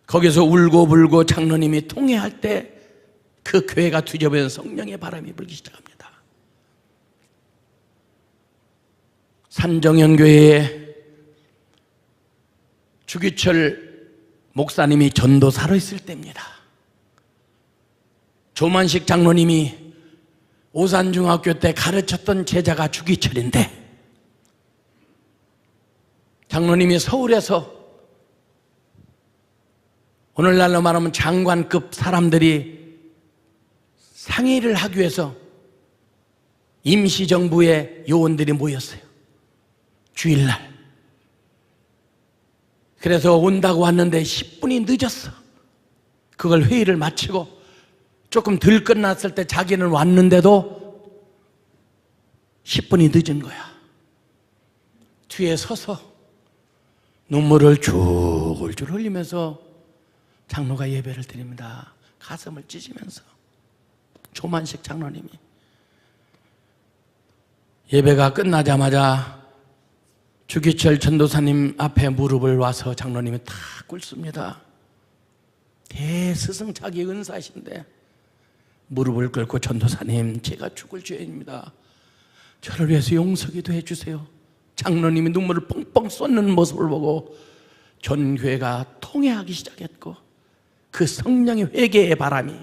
거기서 울고불고 장로님이 통회할 때 그 교회가 뒤집어진 성령의 바람이 불기 시작합니다. 산정연교회에 주기철 목사님이 전도사로 있을 때입니다. 조만식 장로님이 오산중학교 때 가르쳤던 제자가 주기철인데, 장로님이 서울에서 오늘날로 말하면 장관급 사람들이 상의를 하기 위해서 임시정부의 요원들이 모였어요. 주일날. 그래서 온다고 왔는데 10분이 늦었어. 그걸 회의를 마치고 조금 덜 끝났을 때 자기는 왔는데도 10분이 늦은 거야. 뒤에 서서 눈물을 줄줄 흘리면서 장로가 예배를 드립니다. 가슴을 찢으면서. 조만식 장로님이 예배가 끝나자마자 주기철 전도사님 앞에 무릎을 와서 장로님이 탁 꿇습니다. 대스승 자기 은사신데 무릎을 꿇고, 전도사님 제가 죽을 죄인입니다. 저를 위해서 용서기도 해주세요. 장로님이 눈물을 뻥뻥 쏟는 모습을 보고 전 교회가 통회하기 시작했고, 그 성령의 회개의 바람이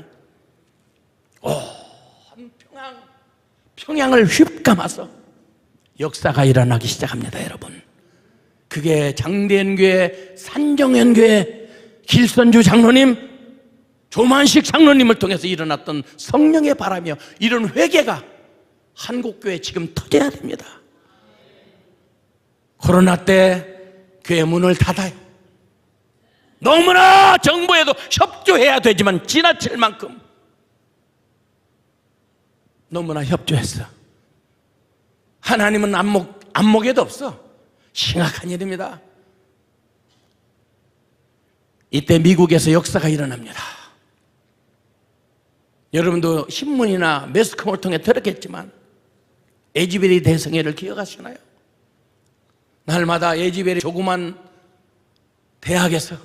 온 평양을 휩감아서 역사가 일어나기 시작합니다. 여러분, 그게 장대연교회, 산정연교회 길선주 장로님, 조만식 장로님을 통해서 일어났던 성령의 바람이요, 이런 회개가 한국교회에 지금 터져야 됩니다. 코로나 때 교회 문을 닫아요. 너무나 정부에도 협조해야 되지만 지나칠 만큼 너무나 협조했어. 하나님은 안목에도 없어. 심각한 일입니다. 이때 미국에서 역사가 일어납니다. 여러분도 신문이나 매스컴을 통해 들었겠지만 에즈베리 대성회를 기억하시나요? 날마다 에즈베리 조그만 대학에서,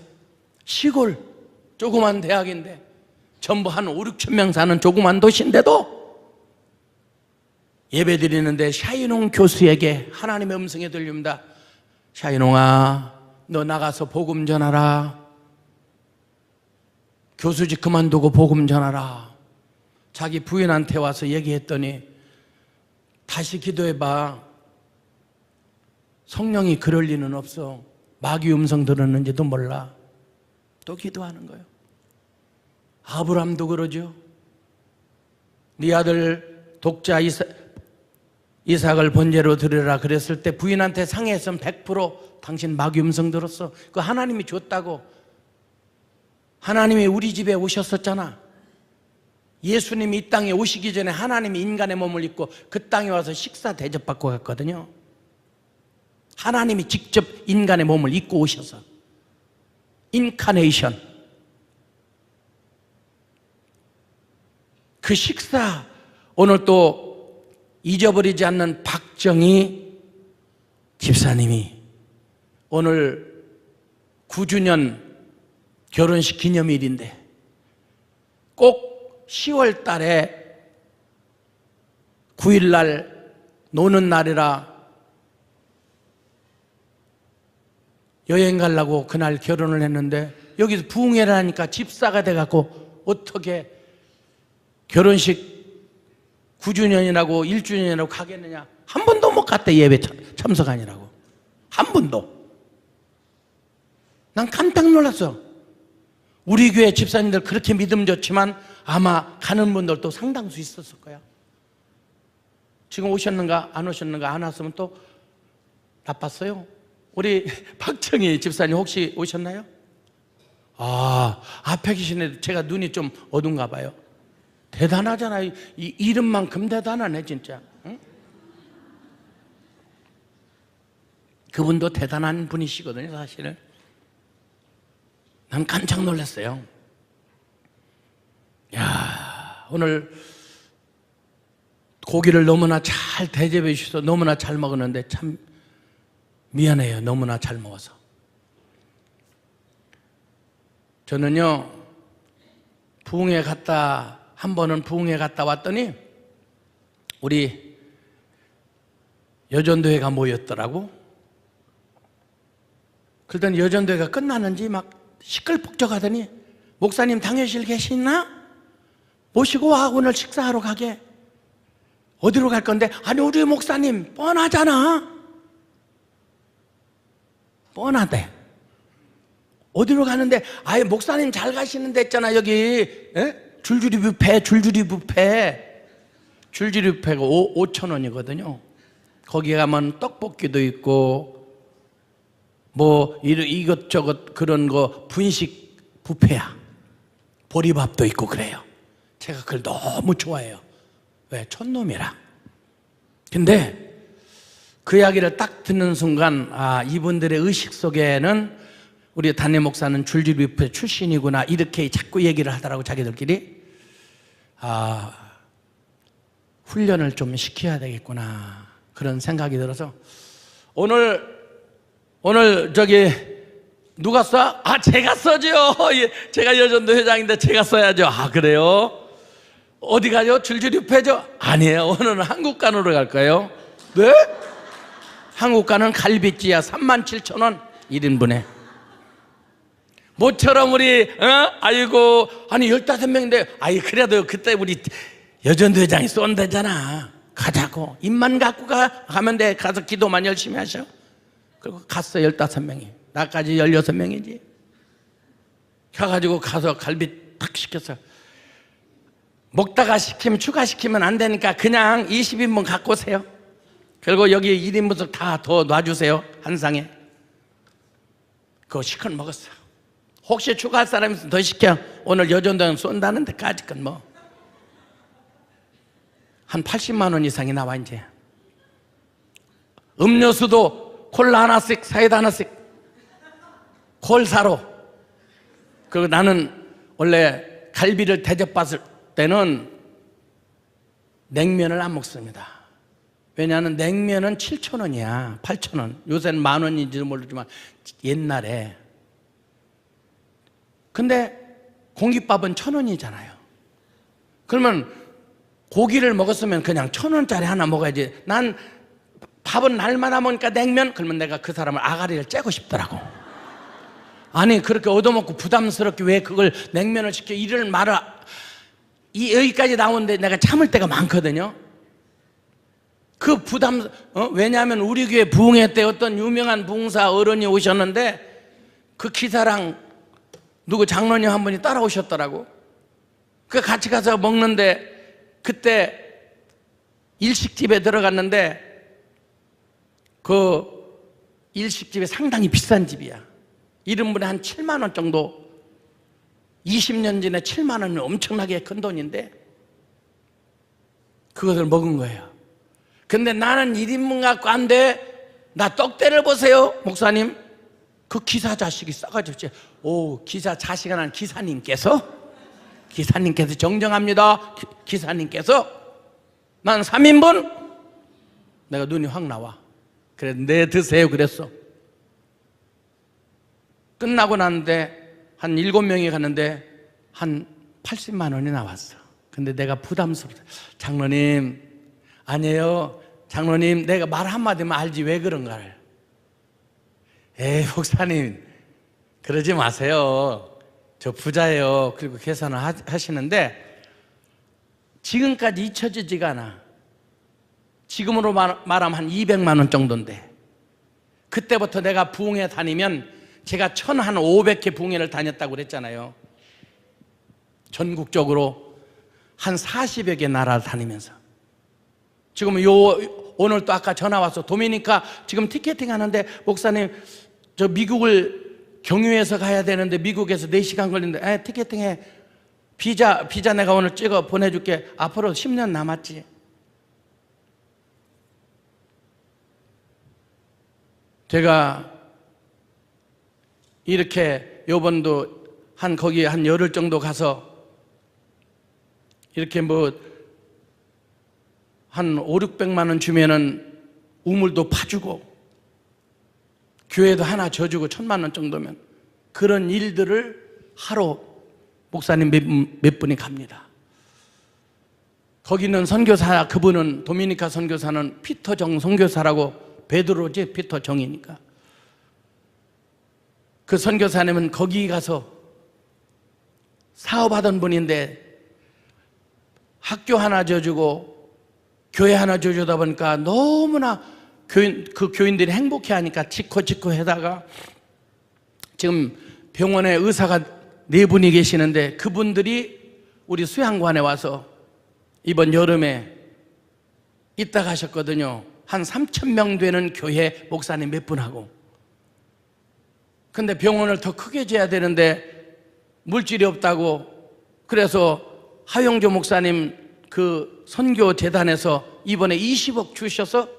시골 조그만 대학인데 전부 한 5, 6천 명 사는 조그만 도시인데도 예배 드리는데 샤이농 교수에게 하나님의 음성이 들립니다. 샤이농아, 너 나가서 복음 전하라. 교수직 그만두고 복음 전하라. 자기 부인한테 와서 얘기했더니 다시 기도해봐. 성령이 그럴 리는 없어. 마귀 음성 들었는지도 몰라. 또 기도하는 거예요. 아브람도 그러죠. 네 아들 독자 이삭을 번제로 드리라 그랬을 때 부인한테 상의했으면 100% 당신 마귀 음성 들었어. 그 하나님이 줬다고. 하나님이 우리 집에 오셨었잖아. 예수님이 이 땅에 오시기 전에 하나님이 인간의 몸을 입고 그 땅에 와서 식사 대접받고 갔거든요. 하나님이 직접 인간의 몸을 입고 오셔서 인카네이션. 그 식사, 오늘 또 잊어버리지 않는 박정희 집사님이 오늘 9주년 결혼식 기념일인데 꼭 10월 달에 9일 날 노는 날이라 여행 가려고 그날 결혼을 했는데 여기서 부흥회라니까 집사가 돼갖고 어떻게 결혼식 9주년이라고 1주년이라고 가겠느냐. 한 번도 못 갔대. 예배 참석하니라고. 한 번도. 난 깜짝 놀랐어. 우리 교회 집사님들 그렇게 믿음 좋지만 아마 가는 분들도 상당수 있었을 거야. 지금 오셨는가 안 오셨는가 안 왔으면 또 나빴어요. 우리 박정희 집사님 혹시 오셨나요? 앞에 계시네. 제가 눈이 좀 어두운가 봐요. 대단하잖아요. 이 이름만큼 대단하네 진짜. 응? 그분도 대단한 분이시거든요 사실은. 난 깜짝 놀랐어요. 야, 오늘 고기를 너무나 잘 대접해 주셔서 너무나 잘 먹었는데 참 미안해요. 너무나 잘 먹어서. 저는요 부흥회 갔다 한 번은 부흥회 갔다 왔더니 우리 여전도회가 모였더라고. 그러더니 여전도회가 끝나는지 막 시끌벅적하더니 목사님 당회실 계시나? 모시고 와 오늘 식사하러 가게. 어디로 갈 건데? 아니 우리 목사님 뻔하잖아. 뻔하대. 어디로 가는데? 아예 목사님 잘 가시는데 있잖아 여기 줄줄이 뷔페. 줄줄이 뷔페가 5,000원이거든요 거기 가면 떡볶이도 있고 뭐 이것저것 그런 거 분식 뷔페야. 보리밥도 있고 그래요. 제가 그걸 너무 좋아해요. 왜? 촌놈이라. 근데 그 이야기를 딱 듣는 순간 이분들의 의식 속에는 우리 담임 목사는 줄줄이 뷔페 출신이구나 이렇게 자꾸 얘기를 하더라고. 자기들끼리 훈련을 좀 시켜야 되겠구나 그런 생각이 들어서 오늘 저기 누가 써? 제가 써죠. 제가 여전도 회장인데 제가 써야죠. 그래요? 어디 가죠? 줄줄이 뷔페죠? 아니에요. 오늘은 한국간으로 갈까요? 네? 한국간은 갈비찌야 37,000원 1인분에. 모처럼 우리 아이고 아니 15명인데 그래도 그때 우리 여전도 회장이 쏜다잖아. 가자고. 입만 갖고 가면 돼. 가서 기도만 열심히 하셔. 그리고 갔어. 15명이. 나까지 16명이지. 가가지고 가서 갈비 탁 시켰어요. 먹다가 시키면 추가시키면 안 되니까 그냥 20인분 갖고 오세요. 그리고 여기 1인분씩 다 더 놔주세요. 한 상에. 그거 시컷 먹었어. 혹시 추가할 사람 있으면 더 시켜. 오늘 여전당 쏜다는 데까지 건 뭐. 한 80만 원 이상이 나와 이제. 음료수도 콜라 하나씩, 사이다 하나씩. 콜사로. 그리고 나는 원래 갈비를 대접받을 때는 냉면을 안 먹습니다. 왜냐하면 냉면은 7,000원이야. 8,000원. 요새는 10,000원인지도 모르지만 옛날에. 근데 공깃밥은 1,000원이잖아요. 그러면 고기를 먹었으면 그냥 1,000원짜리 하나 먹어야지. 난 밥은 날마다 먹으니까 냉면? 그러면 내가 그 사람을 아가리를 째고 싶더라고. 아니 그렇게 얻어먹고 부담스럽게 왜 그걸 냉면을 시켜. 이를 말아. 여기까지 나오는데 내가 참을 때가 많거든요. 그 부담, 왜냐하면 우리 교회 부흥회 때 어떤 유명한 부흥사 어른이 오셨는데 그 기사랑 누구 장로님 한 분이 따라오셨더라고. 그 같이 가서 먹는데 그때 일식집에 들어갔는데 그 일식집이 상당히 비싼 집이야. 1인분에 한 7만 원 정도. 20년 전에 7만 원은 엄청나게 큰 돈인데 그것을 먹은 거예요. 근데 나는 1인분 갖고 안 돼. 나 떡대를 보세요 목사님. 그 기사 자식이 싸가지고 오 기사 자식이 난 기사님께서 정정합니다. 기사님께서 난 3인분. 내가 눈이 확 나와. 그래 네 드세요 그랬어. 끝나고 났는데 한 7명이 갔는데 한 80만 원이 나왔어. 근데 내가 부담스럽다. 장로님 아니에요. 장로님 내가 말 한마디면 알지 왜 그런가를. 에이 목사님 그러지 마세요. 저 부자예요. 그리고 계산을 하시는데 지금까지 잊혀지지가 않아. 지금으로 말하면 한 200만 원 정도인데 그때부터 내가 부흥회 다니면 제가 1,500개 부흥회를 다녔다고 그랬잖아요. 전국적으로 한 40여 개 나라 다니면서 지금 오늘 또 아까 전화 와서 도미니카 지금 티켓팅 하는데 목사님 저 미국을 경유해서 가야 되는데 미국에서 4시간 걸리는데 티켓팅해. 비자 내가 오늘 찍어 보내줄게. 앞으로 10년 남았지. 제가 이렇게 요번도 거기 한 열흘 정도 가서 이렇게 한 500~600만 원 주면은 우물도 파주고 교회도 하나 져주고 1,000만 원 정도면 그런 일들을 하러 목사님 몇 분이 갑니다. 거기 있는 선교사 그분은 도미니카 선교사는 피터정 선교사라고 베드로지 피터정이니까 그 선교사님은 거기 가서 사업하던 분인데 학교 하나 져주고 교회 하나 져주다 보니까 너무나 그 교인들이 행복해하니까 짓고 해다가 지금 병원에 의사가 4분이 계시는데 그분들이 우리 수양관에 와서 이번 여름에 있다 가셨거든요. 한 3,000명 되는 교회 목사님 몇 분하고. 근데 병원을 더 크게 지어야 되는데 물질이 없다고 그래서 하용조 목사님 그 선교재단에서 이번에 20억 주셔서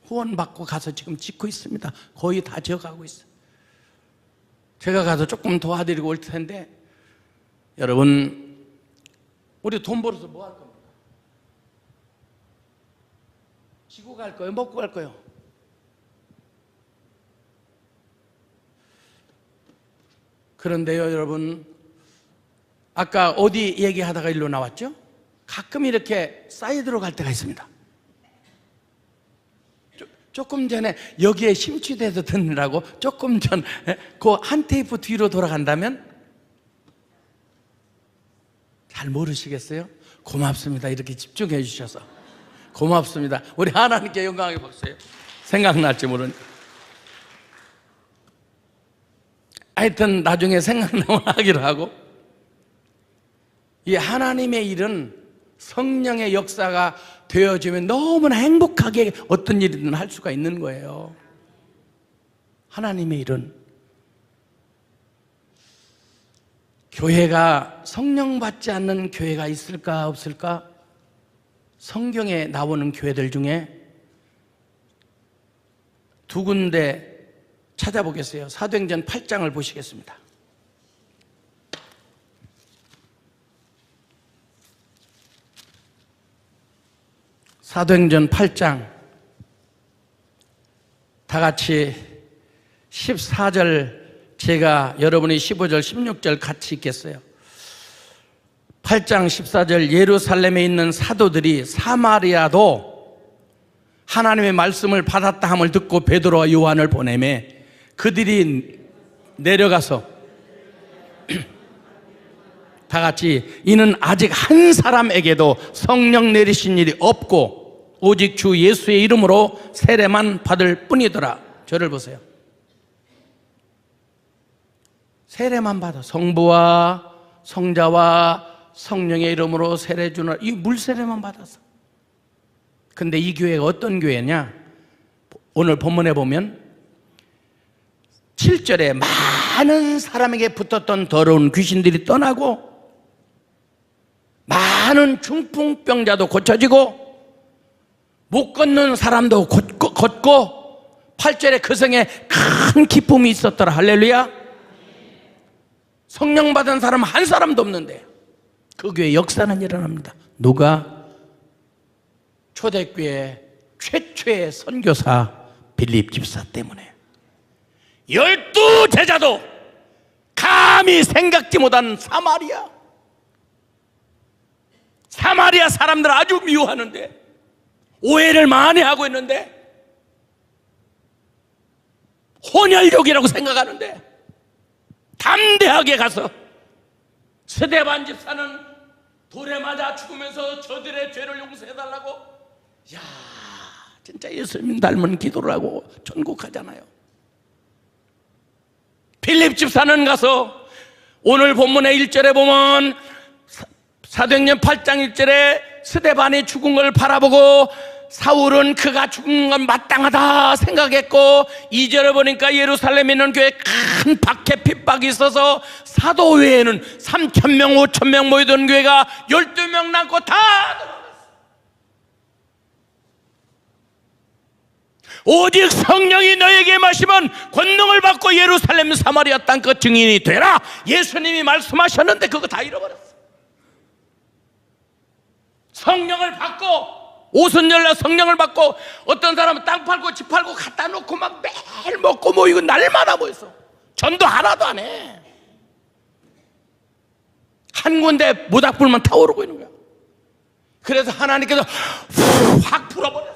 후원받고 가서 지금 짓고 있습니다. 거의 다 지어가고 있어요. 제가 가서 조금 도와드리고 올 텐데 여러분 우리 돈 벌어서 뭐 할 겁니까? 지고 갈 거예요? 먹고 갈 거예요? 그런데요 여러분 아까 어디 얘기하다가 일로 나왔죠? 가끔 이렇게 사이드로 갈 때가 있습니다. 조금 전에 여기에 심취돼서 듣느라고 조금 전 그 한 테이프 뒤로 돌아간다면 잘 모르시겠어요? 고맙습니다. 이렇게 집중해 주셔서 고맙습니다. 우리 하나님께 영광을 박수해요. 생각날지 모르니까. 하여튼 나중에 생각나면 하기로 하고 이 하나님의 일은 성령의 역사가 되어지면 너무나 행복하게 어떤 일이든 할 수가 있는 거예요. 하나님의 일은. 교회가 성령 받지 않는 교회가 있을까 없을까? 성경에 나오는 교회들 중에 두 군데 찾아보겠어요. 사도행전 8장을 보시겠습니다. 사도행전 8장 다 같이 14절 제가 여러분이 15절 16절 같이 읽겠어요. 8장 14절 예루살렘에 있는 사도들이 사마리아도 하나님의 말씀을 받았다 함을 듣고 베드로와 요한을 보내매 그들이 내려가서 다 같이 이는 아직 한 사람에게도 성령 내리신 일이 없고 오직 주 예수의 이름으로 세례만 받을 뿐이더라. 저를 보세요. 세례만 받아. 성부와 성자와 성령의 이름으로 세례 주는 이 물세례만 받았어. 근데 이 교회가 어떤 교회냐? 오늘 본문에 보면 7절에 많은 사람에게 붙었던 더러운 귀신들이 떠나고 많은 중풍병자도 고쳐지고 못 걷는 사람도 걷고 8절에 그 성에 큰 기쁨이 있었더라. 할렐루야. 성령 받은 사람 한 사람도 없는데 그 교회 역사는 일어납니다. 누가? 초대교회 최초의 선교사 빌립 집사 때문에 12제자도 감히 생각지 못한 사마리아 사람들 아주 미워하는데 오해를 많이 하고 있는데 혼혈족이라고 생각하는데 담대하게 가서 스데반 집사는 돌에 맞아 죽으면서 저들의 죄를 용서해달라고 야 진짜 예수님 닮은 기도를 하고 전국하잖아요. 빌립 집사는 가서 오늘 본문의 1절에 보면 사도행전 8장 1절에 스데반이 죽은 걸 바라보고 사울은 그가 죽은 건 마땅하다 생각했고 2절에 보니까 예루살렘에 있는 교회에 큰 박해 핍박이 있어서 사도 외에는 3,000명 5,000명 모이던 교회가 12명 남고 다 오직 성령이 너에게 마시면 권능을 받고 예루살렘 사마리아 땅끝 증인이 되라. 예수님이 말씀하셨는데 그거 다 잃어버렸어. 성령을 받고 오순절날 성령을 받고 어떤 사람은 땅 팔고 집 팔고 갖다 놓고 막 매일 먹고 모이고 날마다 모였어. 전도 하나도 안 해. 한 군데 모닥불만 타오르고 있는 거야. 그래서 하나님께서 확 풀어버렸어.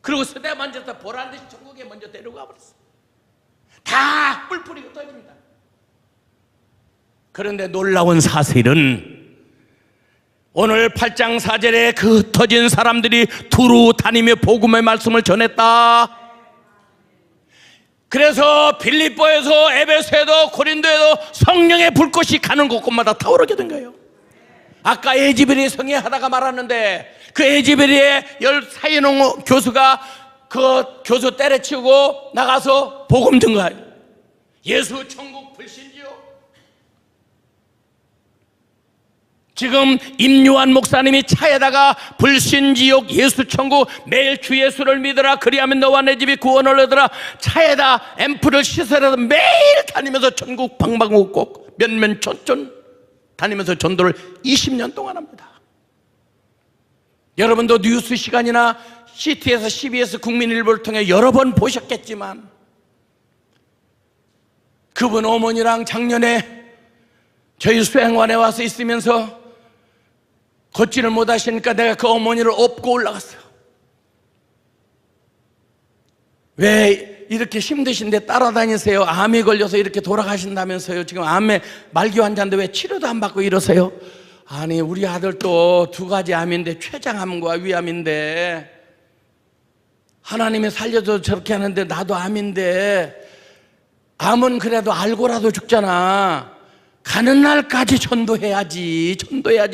그리고 스데반 집사 보란듯이 천국에 먼저 데려가 버렸어. 다 뿔뿔이고 터집니다. 그런데 놀라운 사실은 오늘 8장 4절에 그 터진 사람들이 두루 다니며 복음의 말씀을 전했다. 그래서 빌립보에서 에베소에도 고린도에도 성령의 불꽃이 가는 곳곳마다 타오르게 된 거예요. 아까 에지베리 성에 하다가 말았는데 그 에지베리에 사이농 교수가 그 교수 때려치우고 나가서 복음 증거해요. 예수 천국 불신지요. 지금 임요한 목사님이 차에다가 불신지옥 예수천국 매일 주 예수를 믿어라 그리하면 너와 내 집이 구원을 얻으라 차에다 앰프를 시설해서 매일 다니면서 전국 방방곡곡 면면촌촌 다니면서 전도를 20년 동안 합니다. 여러분도 뉴스 시간이나 CT에서 CBS 국민일보를 통해 여러 번 보셨겠지만 그분 어머니랑 작년에 저희 수행원에 와서 있으면서 걷지를 못하시니까 내가 그 어머니를 업고 올라갔어요. 왜 이렇게 힘드신데 따라다니세요? 암에 걸려서 이렇게 돌아가신다면서요. 지금 암에 말기 환자인데 왜 치료도 안 받고 이러세요? 아니 우리 아들도 2가지 암인데 췌장암과 위암인데 하나님이 살려줘 저렇게 하는데 나도 암인데 암은 그래도 알고라도 죽잖아. 가는 날까지 전도해야지.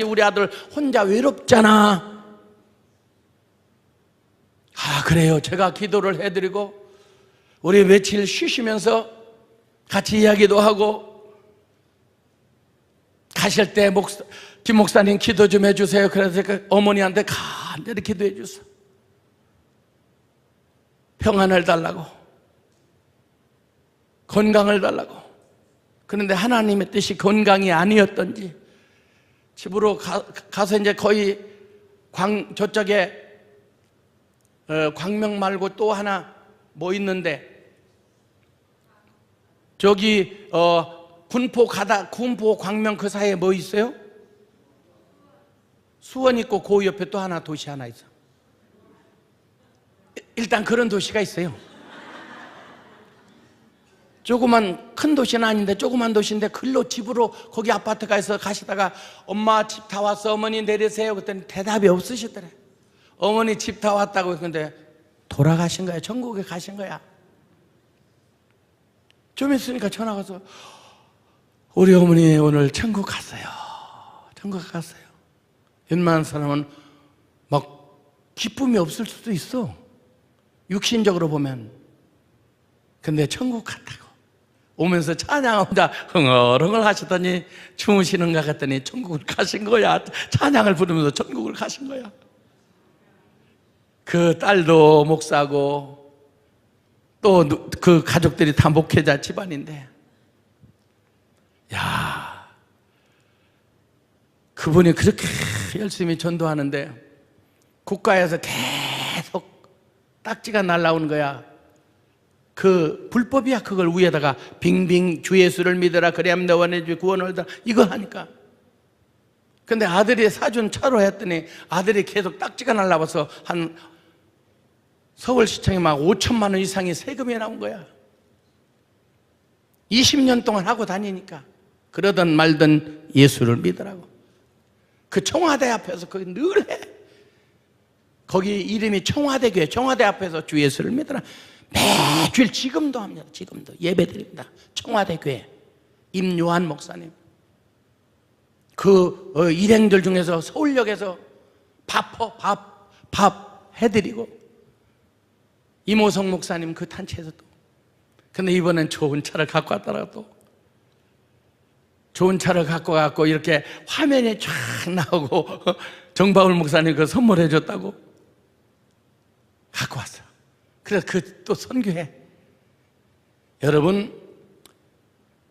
우리 아들 혼자 외롭잖아. 그래요. 제가 기도를 해드리고 우리 며칠 쉬시면서 같이 이야기도 하고, 가실 때 김 목사님 기도 좀 해주세요. 그래서 그 어머니한테 간절히 기도해 주세요. 평안을 달라고, 건강을 달라고. 그런데 하나님의 뜻이 건강이 아니었던지 집으로 가서 이제 거의 저쪽에 광명 말고 또 하나 뭐 있는데, 저기 군포 광명 그 사이에 뭐 있어요? 수원 있고 그 옆에 또 하나 도시 하나 있어. 일단 그런 도시가 있어요. 조그만 큰 도시는 아닌데 조그만 도시인데 집으로 거기 아파트 가서 가시다가 엄마 집 다 왔어, 어머니 내리세요. 그랬더니 대답이 없으시더래. 어머니 집 다 왔다고. 근데 돌아가신 거야. 천국에 가신 거야. 좀 있으니까 전화가 와서 우리 어머니 오늘 천국 갔어요. 천국 갔어요. 웬만한 사람은 막 기쁨이 없을 수도 있어, 육신적으로 보면. 근데 천국 갔다고 오면서 찬양 혼자 흥얼흥얼 하시더니 주무시는가 했더니 천국을 가신 거야. 찬양을 부르면서 천국을 가신 거야. 그 딸도 목사고 또 그 가족들이 다 목회자 집안인데, 그분이 그렇게 열심히 전도하는데 국가에서 계속 딱지가 날라오는 거야. 그 불법이야. 그걸 위에다가 빙빙 주 예수를 믿어라 그래야만 너와 내 주 구원을 얻어, 이거 하니까. 근데 아들이 사준 차로 했더니 아들이 계속 딱지가 날라와서 한 서울시청에 막 5천만 원 이상의 세금이 나온 거야. 20년 동안 하고 다니니까. 그러든 말든 예수를 믿으라고. 그 청와대 앞에서 거기 늘 해. 거기 이름이 청와대교회. 청와대 앞에서 주 예수를 믿으라 매주일 지금도 합니다. 지금도 예배드립니다. 청와대교회 임요한 목사님. 그 일행들 중에서 서울역에서 밥 해드리고, 이모성 목사님 그 단체에서 또. 근데 이번엔 좋은 차를 갖고 왔더라고. 또 좋은 차를 갖고 왔고 이렇게 화면에 쫙 나오고 정바울 목사님 그 선물해 줬다고 갖고 왔어요. 그래서 그 또 선교해. 여러분,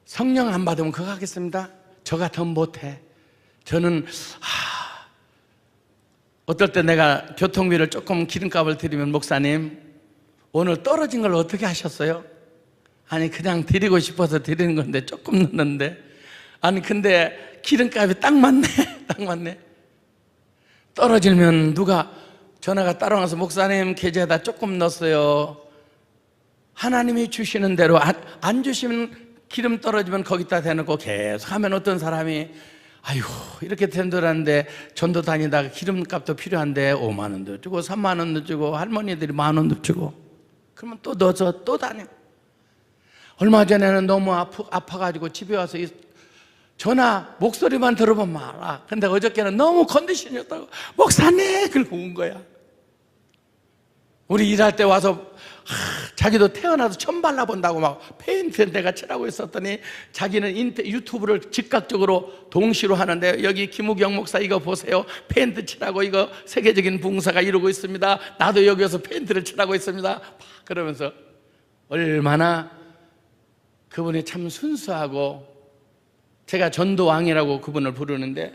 성령 안 받으면 그거 하겠습니다. 저 같으면 못해. 저는 어떨 때 내가 교통비를 조금 기름값을 드리면 목사님 오늘 떨어진 걸 어떻게 하셨어요? 아니 그냥 드리고 싶어서 드리는 건데 조금 넣는데, 아니 근데 기름값이 딱 맞네. 딱 맞네. 떨어지면 누가 전화가 따라와서 목사님 계좌에다 조금 넣었어요. 하나님이 주시는 대로 안 주시면 기름 떨어지면 거기다 대놓고 계속 하면 어떤 사람이 아이고 이렇게 전도하는데 전도 다니다가 기름값도 필요한데 5만 원도 주고 3만 원도 주고 할머니들이 1만 원도 주고, 그러면 또 넣어서 또 다녀. 얼마 전에는 너무 아파가지고 집에 와서 전화 목소리만 들어보면 알아. 근데 어저께는 너무 컨디션이었다고 목사님 그러고 온 거야. 우리 일할 때 와서 자기도 태어나서 처음 발라본다고 막 페인트 내가 칠하고 있었더니 자기는 유튜브를 즉각적으로 동시로 하는데, 여기 김우경 목사 이거 보세요. 페인트 칠하고 이거 세계적인 봉사가 이루고 있습니다. 나도 여기서 페인트를 칠하고 있습니다. 그러면서 얼마나 그분이 참 순수하고, 제가 전도왕이라고 그분을 부르는데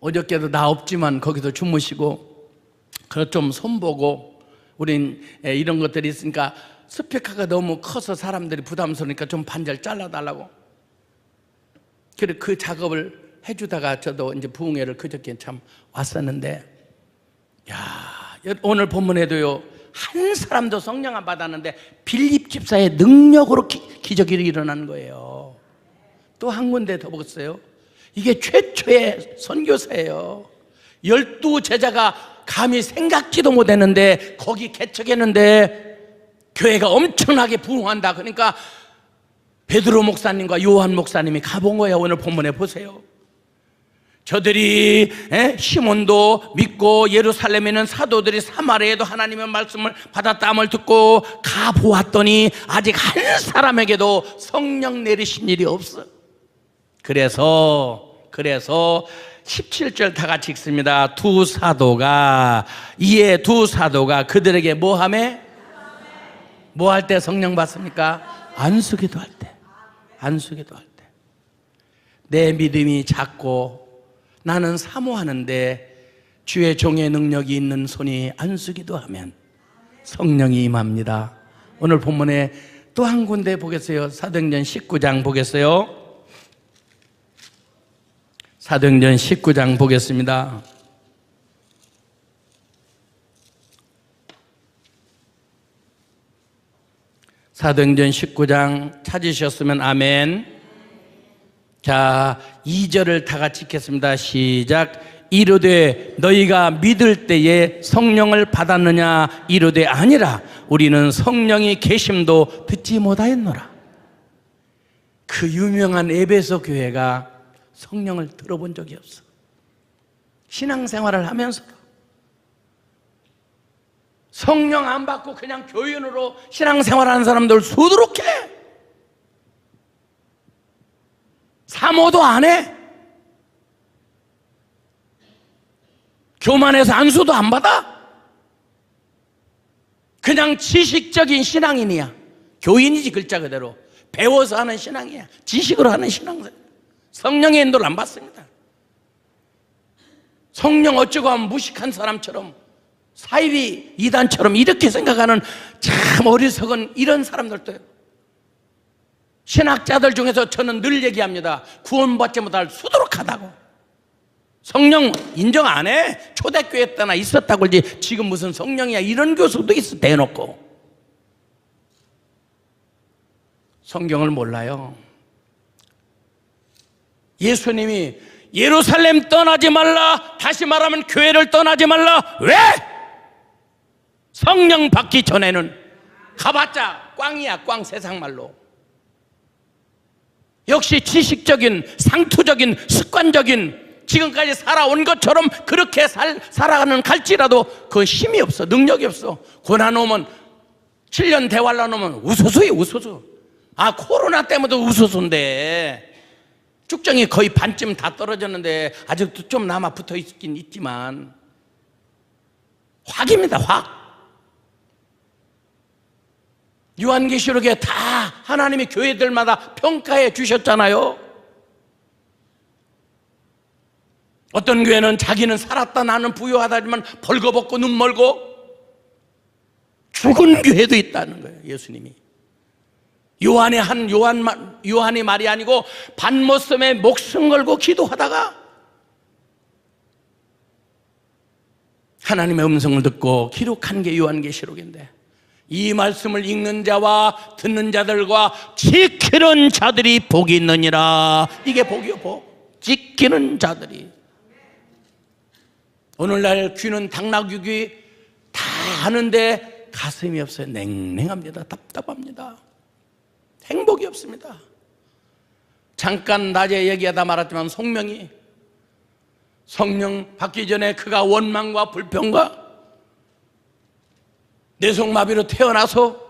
어저께도 나 없지만 거기서 주무시고, 그걸 좀 손보고, 우린 이런 것들이 있으니까 스피커가 너무 커서 사람들이 부담스러우니까 좀 반절 잘라달라고. 그래 그 작업을 해주다가 저도 이제 부흥회를 그저께 참 왔었는데, 오늘 본문에도요 한 사람도 성령 안 받았는데 빌립 집사의 능력으로 기적이 일어나는 거예요. 또 한 군데 더 보겠어요. 이게 최초의 선교사예요. 12제자가 감히 생각지도 못했는데 거기 개척했는데 교회가 엄청나게 부흥한다. 그러니까 베드로 목사님과 요한 목사님이 가본 거예요. 오늘 본문에 보세요. 저들이 시몬도 믿고 예루살렘에 있는 사도들이 사마리아에도 하나님의 말씀을 받았다함을 듣고 가보았더니 아직 한 사람에게도 성령 내리신 일이 없어. 그래서 17절 다 같이 읽습니다. 두 사도가 그들에게 뭐하매? 뭐 할 때 성령 받습니까? 안수기도 할 때. 내 믿음이 작고 나는 사모하는데 주의 종의 능력이 있는 손이 안수기도 하면 성령이 임합니다. 오늘 본문에 또 한 군데 보겠어요. 사도행전 19장 보겠어요. 사도행전 19장 보겠습니다. 사도행전 19장 찾으셨으면 아멘. 자, 2절을 다 같이 읽겠습니다. 시작. 이르되 너희가 믿을 때에 성령을 받았느냐? 이르되 아니라 우리는 성령이 계심도 듣지 못하였노라. 그 유명한 에베소 교회가 성령을 들어본 적이 없어. 신앙생활을 하면서도 성령 안 받고 그냥 교인으로 신앙생활하는 사람들 수두룩해. 사모도 안 해. 교만해서 안수도 안 받아. 그냥 지식적인 신앙인이야. 교인이지 글자 그대로. 배워서 하는 신앙이야. 지식으로 하는 신앙생. 성령의 인도를 안 받습니다. 성령 어쩌고 하면 무식한 사람처럼 사이비 이단처럼 이렇게 생각하는 참 어리석은 이런 사람들도 신학자들 중에서 저는 늘 얘기합니다. 구원받지 못할 수두룩하다고. 성령 인정 안 해. 초대교회 때나 있었다고 그러지 지금 무슨 성령이야 이런 교수도 있어 대놓고. 성경을 몰라요. 예수님이 예루살렘 떠나지 말라, 다시 말하면 교회를 떠나지 말라. 왜? 성령 받기 전에는 가봤자 꽝이야. 꽝. 세상말로. 역시 지식적인 상투적인 습관적인 지금까지 살아온 것처럼 그렇게 살아가는 갈지라도 그 힘이 없어. 능력이 없어. 고난 오면 7년 대환란 오면 우수수해. 우수수. 아, 코로나 때문에도 우수수인데 쭉정이 거의 반쯤 다 떨어졌는데 아직도 좀 남아 붙어 있긴 있지만 확입니다. 확. 요한계시록에 다 하나님이 교회들마다 평가해 주셨잖아요. 어떤 교회는 자기는 살았다 나는 부유하다지만 벌거벗고 눈 멀고 죽은 교회도 있다는 거예요. 예수님이 요한이 말이 아니고 반모섬에 목숨 걸고 기도하다가 하나님의 음성을 듣고 기록한 게 요한계시록인데 이 말씀을 읽는 자와 듣는 자들과 지키는 자들이 복이 있느니라. 이게 복이요. 복. 지키는 자들이. 오늘날 귀는 당나귀 다 하는데 가슴이 없어요. 냉랭합니다. 답답합니다. 행복이 없습니다. 잠깐 낮에 얘기하다 말았지만 성령 받기 전에 그가 원망과 불평과 뇌성마비로 태어나서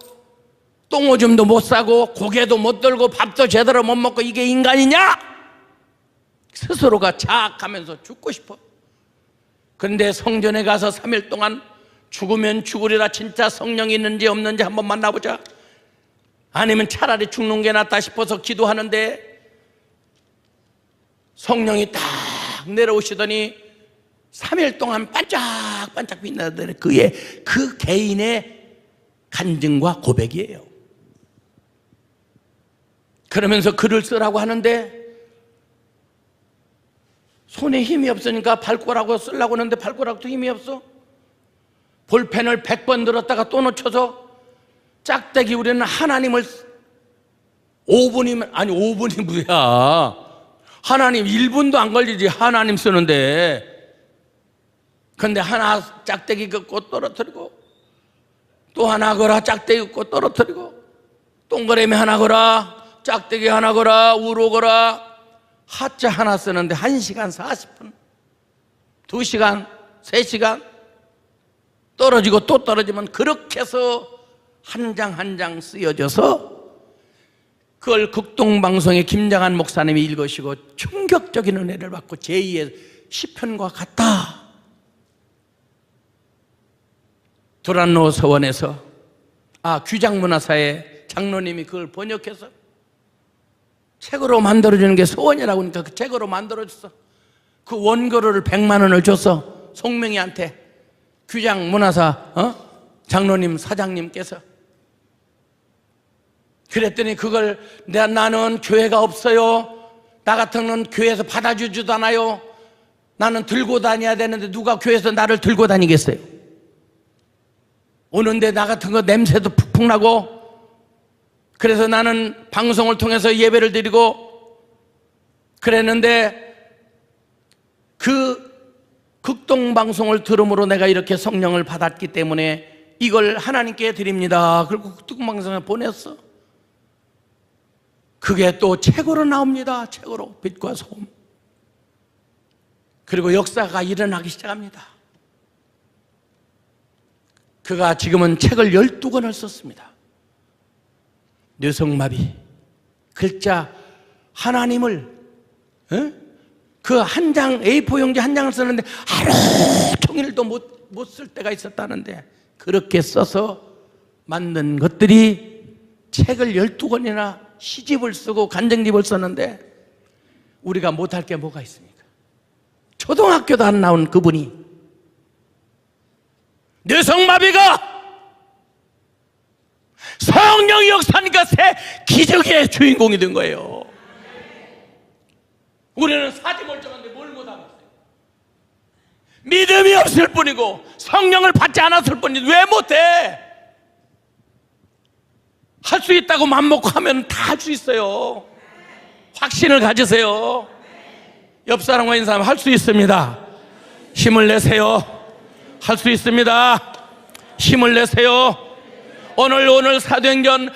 똥오줌도 못 싸고 고개도 못 들고 밥도 제대로 못 먹고 이게 인간이냐? 스스로가 자학하면서 죽고 싶어. 그런데 성전에 가서 3일 동안 죽으면 죽으리라 진짜 성령이 있는지 없는지 한번 만나보자. 아니면 차라리 죽는 게 낫다 싶어서 기도하는데 성령이 딱 내려오시더니 3일 동안 반짝반짝 빛나더니 그 개인의 간증과 고백이에요. 그러면서 글을 쓰라고 하는데 손에 힘이 없으니까 발꼬라고 쓰려고 하는데 발꼬락도 힘이 없어. 볼펜을 100번 들었다가 또 놓쳐서 짝대기 우리는 하나님을 5분이 뭐야. 하나님 1분도 안 걸리지 하나님 쓰는데. 근데 하나 짝대기 긋고 떨어뜨리고 또 하나 거라 짝대기 긋고 떨어뜨리고 동그라미 하나 거라 짝대기 하나 거라, 우로거라, 하자 하나 쓰는데 1시간 40분, 2시간, 3시간, 떨어지고 또 떨어지면 그렇게 해서 한 장 한 장 쓰여져서 그걸 극동방송의 김장한 목사님이 읽으시고 충격적인 은혜를 받고 제2의 시편과 같다. 두란노 서원에서 귀장문화사의 장로님이 그걸 번역해서 책으로 만들어주는 게 서원이라고 하니까 그 책으로 만들어줬어. 그 원고료를 100만 원을 줬어. 송명이한테. 귀장문화사 장로님 사장님께서. 그랬더니 그걸 나는 교회가 없어요. 나 같은 건 교회에서 받아주지도 않아요. 나는 들고 다녀야 되는데 누가 교회에서 나를 들고 다니겠어요? 오는데 나 같은 거 냄새도 푹푹 나고, 그래서 나는 방송을 통해서 예배를 드리고 그랬는데 그 극동방송을 들음으로 내가 이렇게 성령을 받았기 때문에 이걸 하나님께 드립니다. 그리고 극동방송에 보냈어. 그게 또 책으로 나옵니다. 책으로. 빛과 소금. 그리고 역사가 일어나기 시작합니다. 그가 지금은 책을 12권을 썼습니다. 뇌성마비, 글자 하나님을 그 한 장 A4 용지 한 장을 썼는데 하루 종일도 못 쓸 때가 있었다는데 그렇게 써서 만든 것들이 책을 12권이나 시집을 쓰고 간증집을 썼는데 우리가 못할 게 뭐가 있습니까? 초등학교도 안 나온 그분이 뇌성마비가 성령이 역사하니까 새 기적의 주인공이 된 거예요. 우리는 사지멀쩡한데 뭘 못하겠어요? 믿음이 없을 뿐이고 성령을 받지 않았을 뿐이지 왜 못해? 할 수 있다고 맘먹고 하면 다 할 수 있어요. 확신을 가지세요. 옆 사람과 인사하면 할 수 있습니다. 힘을 내세요. 할 수 있습니다. 힘을 내세요. 오늘 사도행전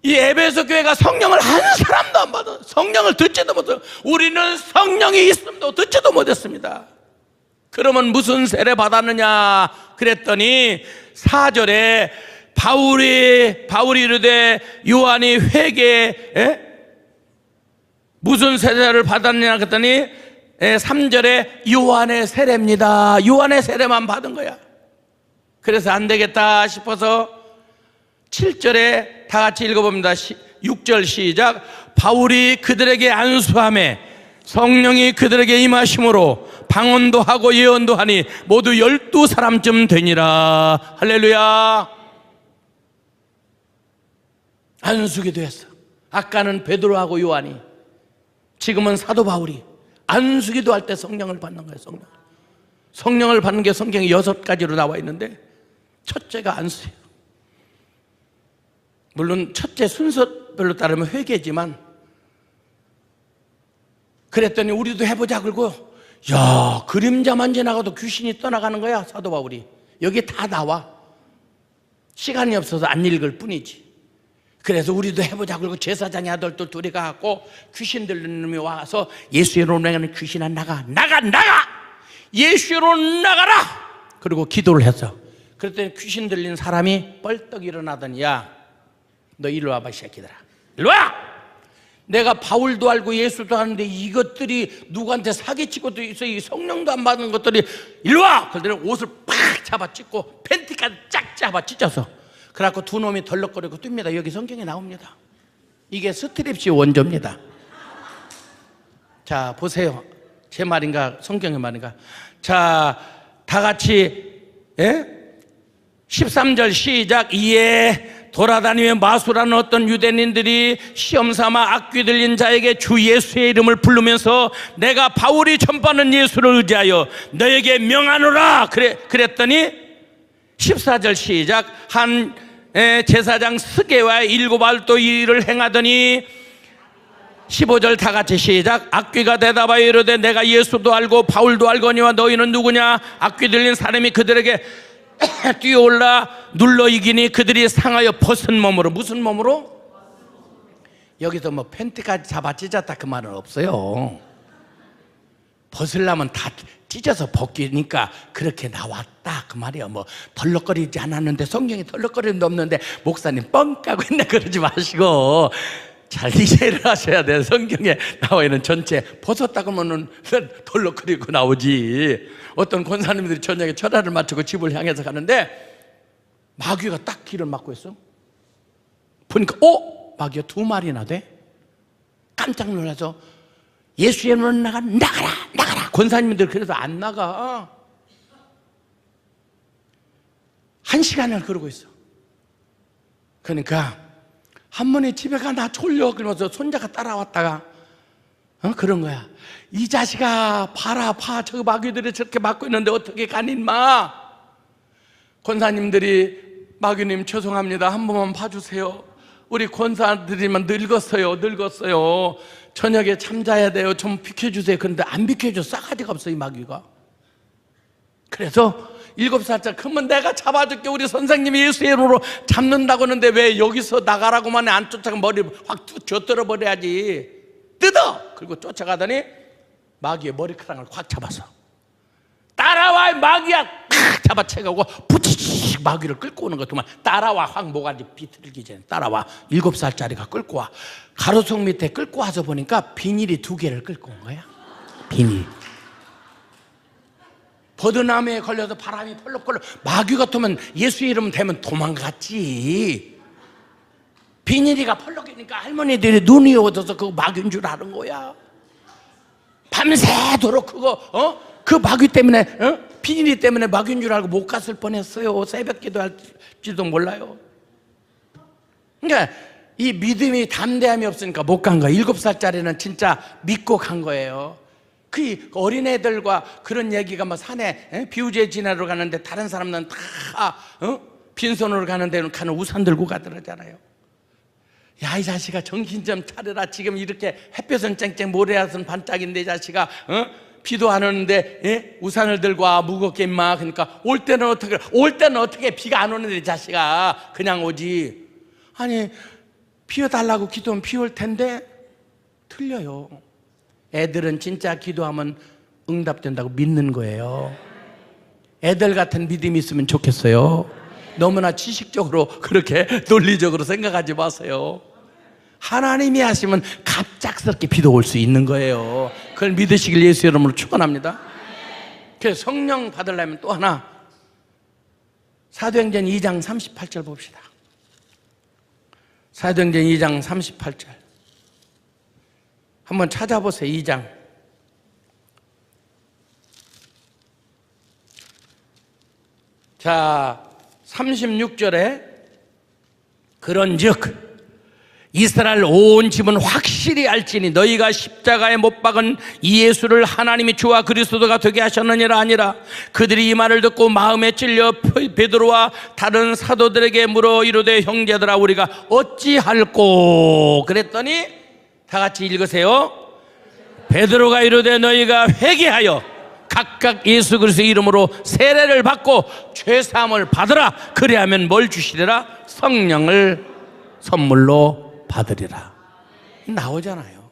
이 에베소 교회가 성령을 한 사람도 안 받아. 성령을 듣지도 못해요. 우리는 성령이 있음도 듣지도 못했습니다. 그러면 무슨 세례 받았느냐 그랬더니 4절에 바울이 이르되 요한이 회개에 무슨 세례를 받았느냐 그랬더니 3절에 요한의 세례입니다. 요한의 세례만 받은 거야. 그래서 안 되겠다 싶어서 7절에 다 같이 읽어봅니다. 6절 시작. 바울이 그들에게 안수하매 성령이 그들에게 임하심으로 방언도 하고 예언도 하니 모두 12사람쯤 되니라. 할렐루야. 안수기도 했어. 아까는 베드로하고 요한이, 지금은 사도 바울이 안수기도 할 때 성령을 받는 거예요. 성령을 받는 게 성경에 6가지로 나와 있는데 첫째가 안수예요. 물론 첫째 순서별로 따르면 회개지만, 그랬더니 우리도 해보자. 그러고 야, 그림자만 지나가도 귀신이 떠나가는 거야. 사도 바울이 여기 다 나와. 시간이 없어서 안 읽을 뿐이지. 그래서 우리도 해보자. 그리고 제사장의 아들들 둘이 가고 귀신 들리는 놈이 와서 예수의 이름으로 나가는 귀신아 나가 예수의 이름으로 나가라. 그리고 기도를 했어. 그랬더니 귀신 들린 사람이 뻘떡 일어나더니 야, 너 일로 와봐 이 새끼들아. 일로 와. 내가 바울도 알고 예수도 하는데 이것들이 누구한테 사기치고도 있어. 이 성령도 안 받는 것들이 일로 와. 그랬더니 옷을 팍 잡아 찢고 팬티까지 쫙 잡아 찢어서 그래갖고 두 놈이 덜렁거리고 뜁니다. 여기 성경에 나옵니다. 이게 스트립시 원조입니다. 자 보세요. 제 말인가 성경의 말인가. 자 다 같이 13절 시작. 이에 돌아다니며 마술하는 어떤 유대인들이 시험삼아 악귀 들린 자에게 주 예수의 이름을 부르면서 내가 바울이 전파하는 예수를 의지하여 너에게 명하노라 그랬더니 14절 시작. 한 제사장 스게와 7알도 이 일을 행하더니 15절 다 같이 시작. 악귀가 대답하여 이르되 내가 예수도 알고 바울도 알거니와 너희는 누구냐. 악귀 들린 사람이 그들에게 뛰어올라 눌러 이기니 그들이 상하여 벗은 몸으로. 무슨 몸으로? 여기서 뭐 팬티까지 잡아 찢었다 그 말은 없어요. 벗으려면 다 찢어서 벗기니까 그렇게 나왔다 그 말이에요. 뭐 덜렁거리지 않았는데, 성경에 덜렁거리는 데 없는데 목사님 뻥 까고 있네 그러지 마시고 잘 이해를 하셔야 돼요. 성경에 나와 있는 전체 벗었다고 하면 덜렁거리고 나오지. 어떤 권사님들이 저녁에 철야를 마치고 집을 향해서 가는데 마귀가 딱 길을 막고 있어. 보니까 마귀가 2마리나 돼. 깜짝 놀라서 예수의 이름으로 나가라. 권사님들 그래서 안 나가. 1시간을 그러고 있어. 그러니까 한 번에 집에 가, 나 졸려. 그러면서 손자가 따라왔다가 그런 거야. 이 자식아 봐라, 저 마귀들이 저렇게 막고 있는데 어떻게 가니 인마. 권사님들이 마귀님 죄송합니다, 한 번만 봐주세요. 우리 권사들이만 늙었어요. 저녁에 잠자야 돼요. 좀 비켜주세요. 그런데 안 비켜줘. 싸가지가 없어 이 마귀가. 그래서 7살짜리, 그러면 내가 잡아줄게. 우리 선생님이 예수의 이름으로 잡는다고 하는데 왜 여기서 나가라고만 해. 안 쫓아가 머리 확 쥐어뜯어 버려야지. 뜯어. 그리고 쫓아가더니 마귀의 머리카락을 확 잡아서 따라와 이 마귀야. 탁 잡아채가고 부치직 마귀를 끌고 오는 거. 정말 따라와. 확 모가지 비틀기 전에 따라와. 7살짜리가 끌고 와. 가로속 밑에 끌고 와서 보니까 비닐이 2개를 끌고 온 거야. 비닐. 버드나무에 걸려서 바람이 펄럭펄럭. 마귀 같으면 예수 이름 대면 도망갔지. 비닐이가 펄럭이니까 할머니들이 눈이 어두워서 그거 마귀인 줄 아는 거야. 밤새도록 그거 그 마귀 때문에 비닐이 때문에 마귀인 줄 알고 못 갔을 뻔했어요. 새벽 기도할지도 몰라요. 그러니까 이 믿음이 담대함이 없으니까 못 간 거야. 7살짜리는 진짜 믿고 간 거예요. 그 어린애들과 그런 얘기가 뭐 산에 비우제 지나러 가는데 다른 사람들은 다 빈손으로 가는 우산 들고 가더라잖아요. 야, 이 자식아 정신 좀 차려라. 지금 이렇게 햇볕은 쨍쨍 모래앗은 반짝인데 이 자식아 비도 안 오는데 우산을 들고 와 무겁게 임마. 그러니까 올 때는 어떻게 비가 안 오는데 이 자식아 그냥 오지. 아니 비워달라고 기도하면 비 올 텐데 틀려요. 애들은 진짜 기도하면 응답된다고 믿는 거예요. 애들 같은 믿음이 있으면 좋겠어요. 너무나 지식적으로 그렇게 논리적으로 생각하지 마세요. 하나님이 하시면 갑작스럽게 비도 올 수 있는 거예요. 그걸 믿으시길 예수 이름으로 축원합니다. 그래서 성령 받으려면 또 하나, 사도행전 2장 38절 봅시다. 사도행전 2장 38절 한번 찾아보세요. 2장. 자 36절에 그런즉 이스라엘 온 집은 확실히 알지니 너희가 십자가에 못 박은 이 예수를 하나님이 주와 그리스도가 되게 하셨느니라 아니라. 그들이 이 말을 듣고 마음에 찔려 베드로와 다른 사도들에게 물어 이르되 형제들아 우리가 어찌할꼬. 그랬더니 다 같이 읽으세요. 베드로가 이르되 너희가 회개하여 각각 예수 그리스도의 이름으로 세례를 받고 죄사함을 받으라. 그리하면 뭘 주시리라? 성령을 선물로 받으리라. 나오잖아요.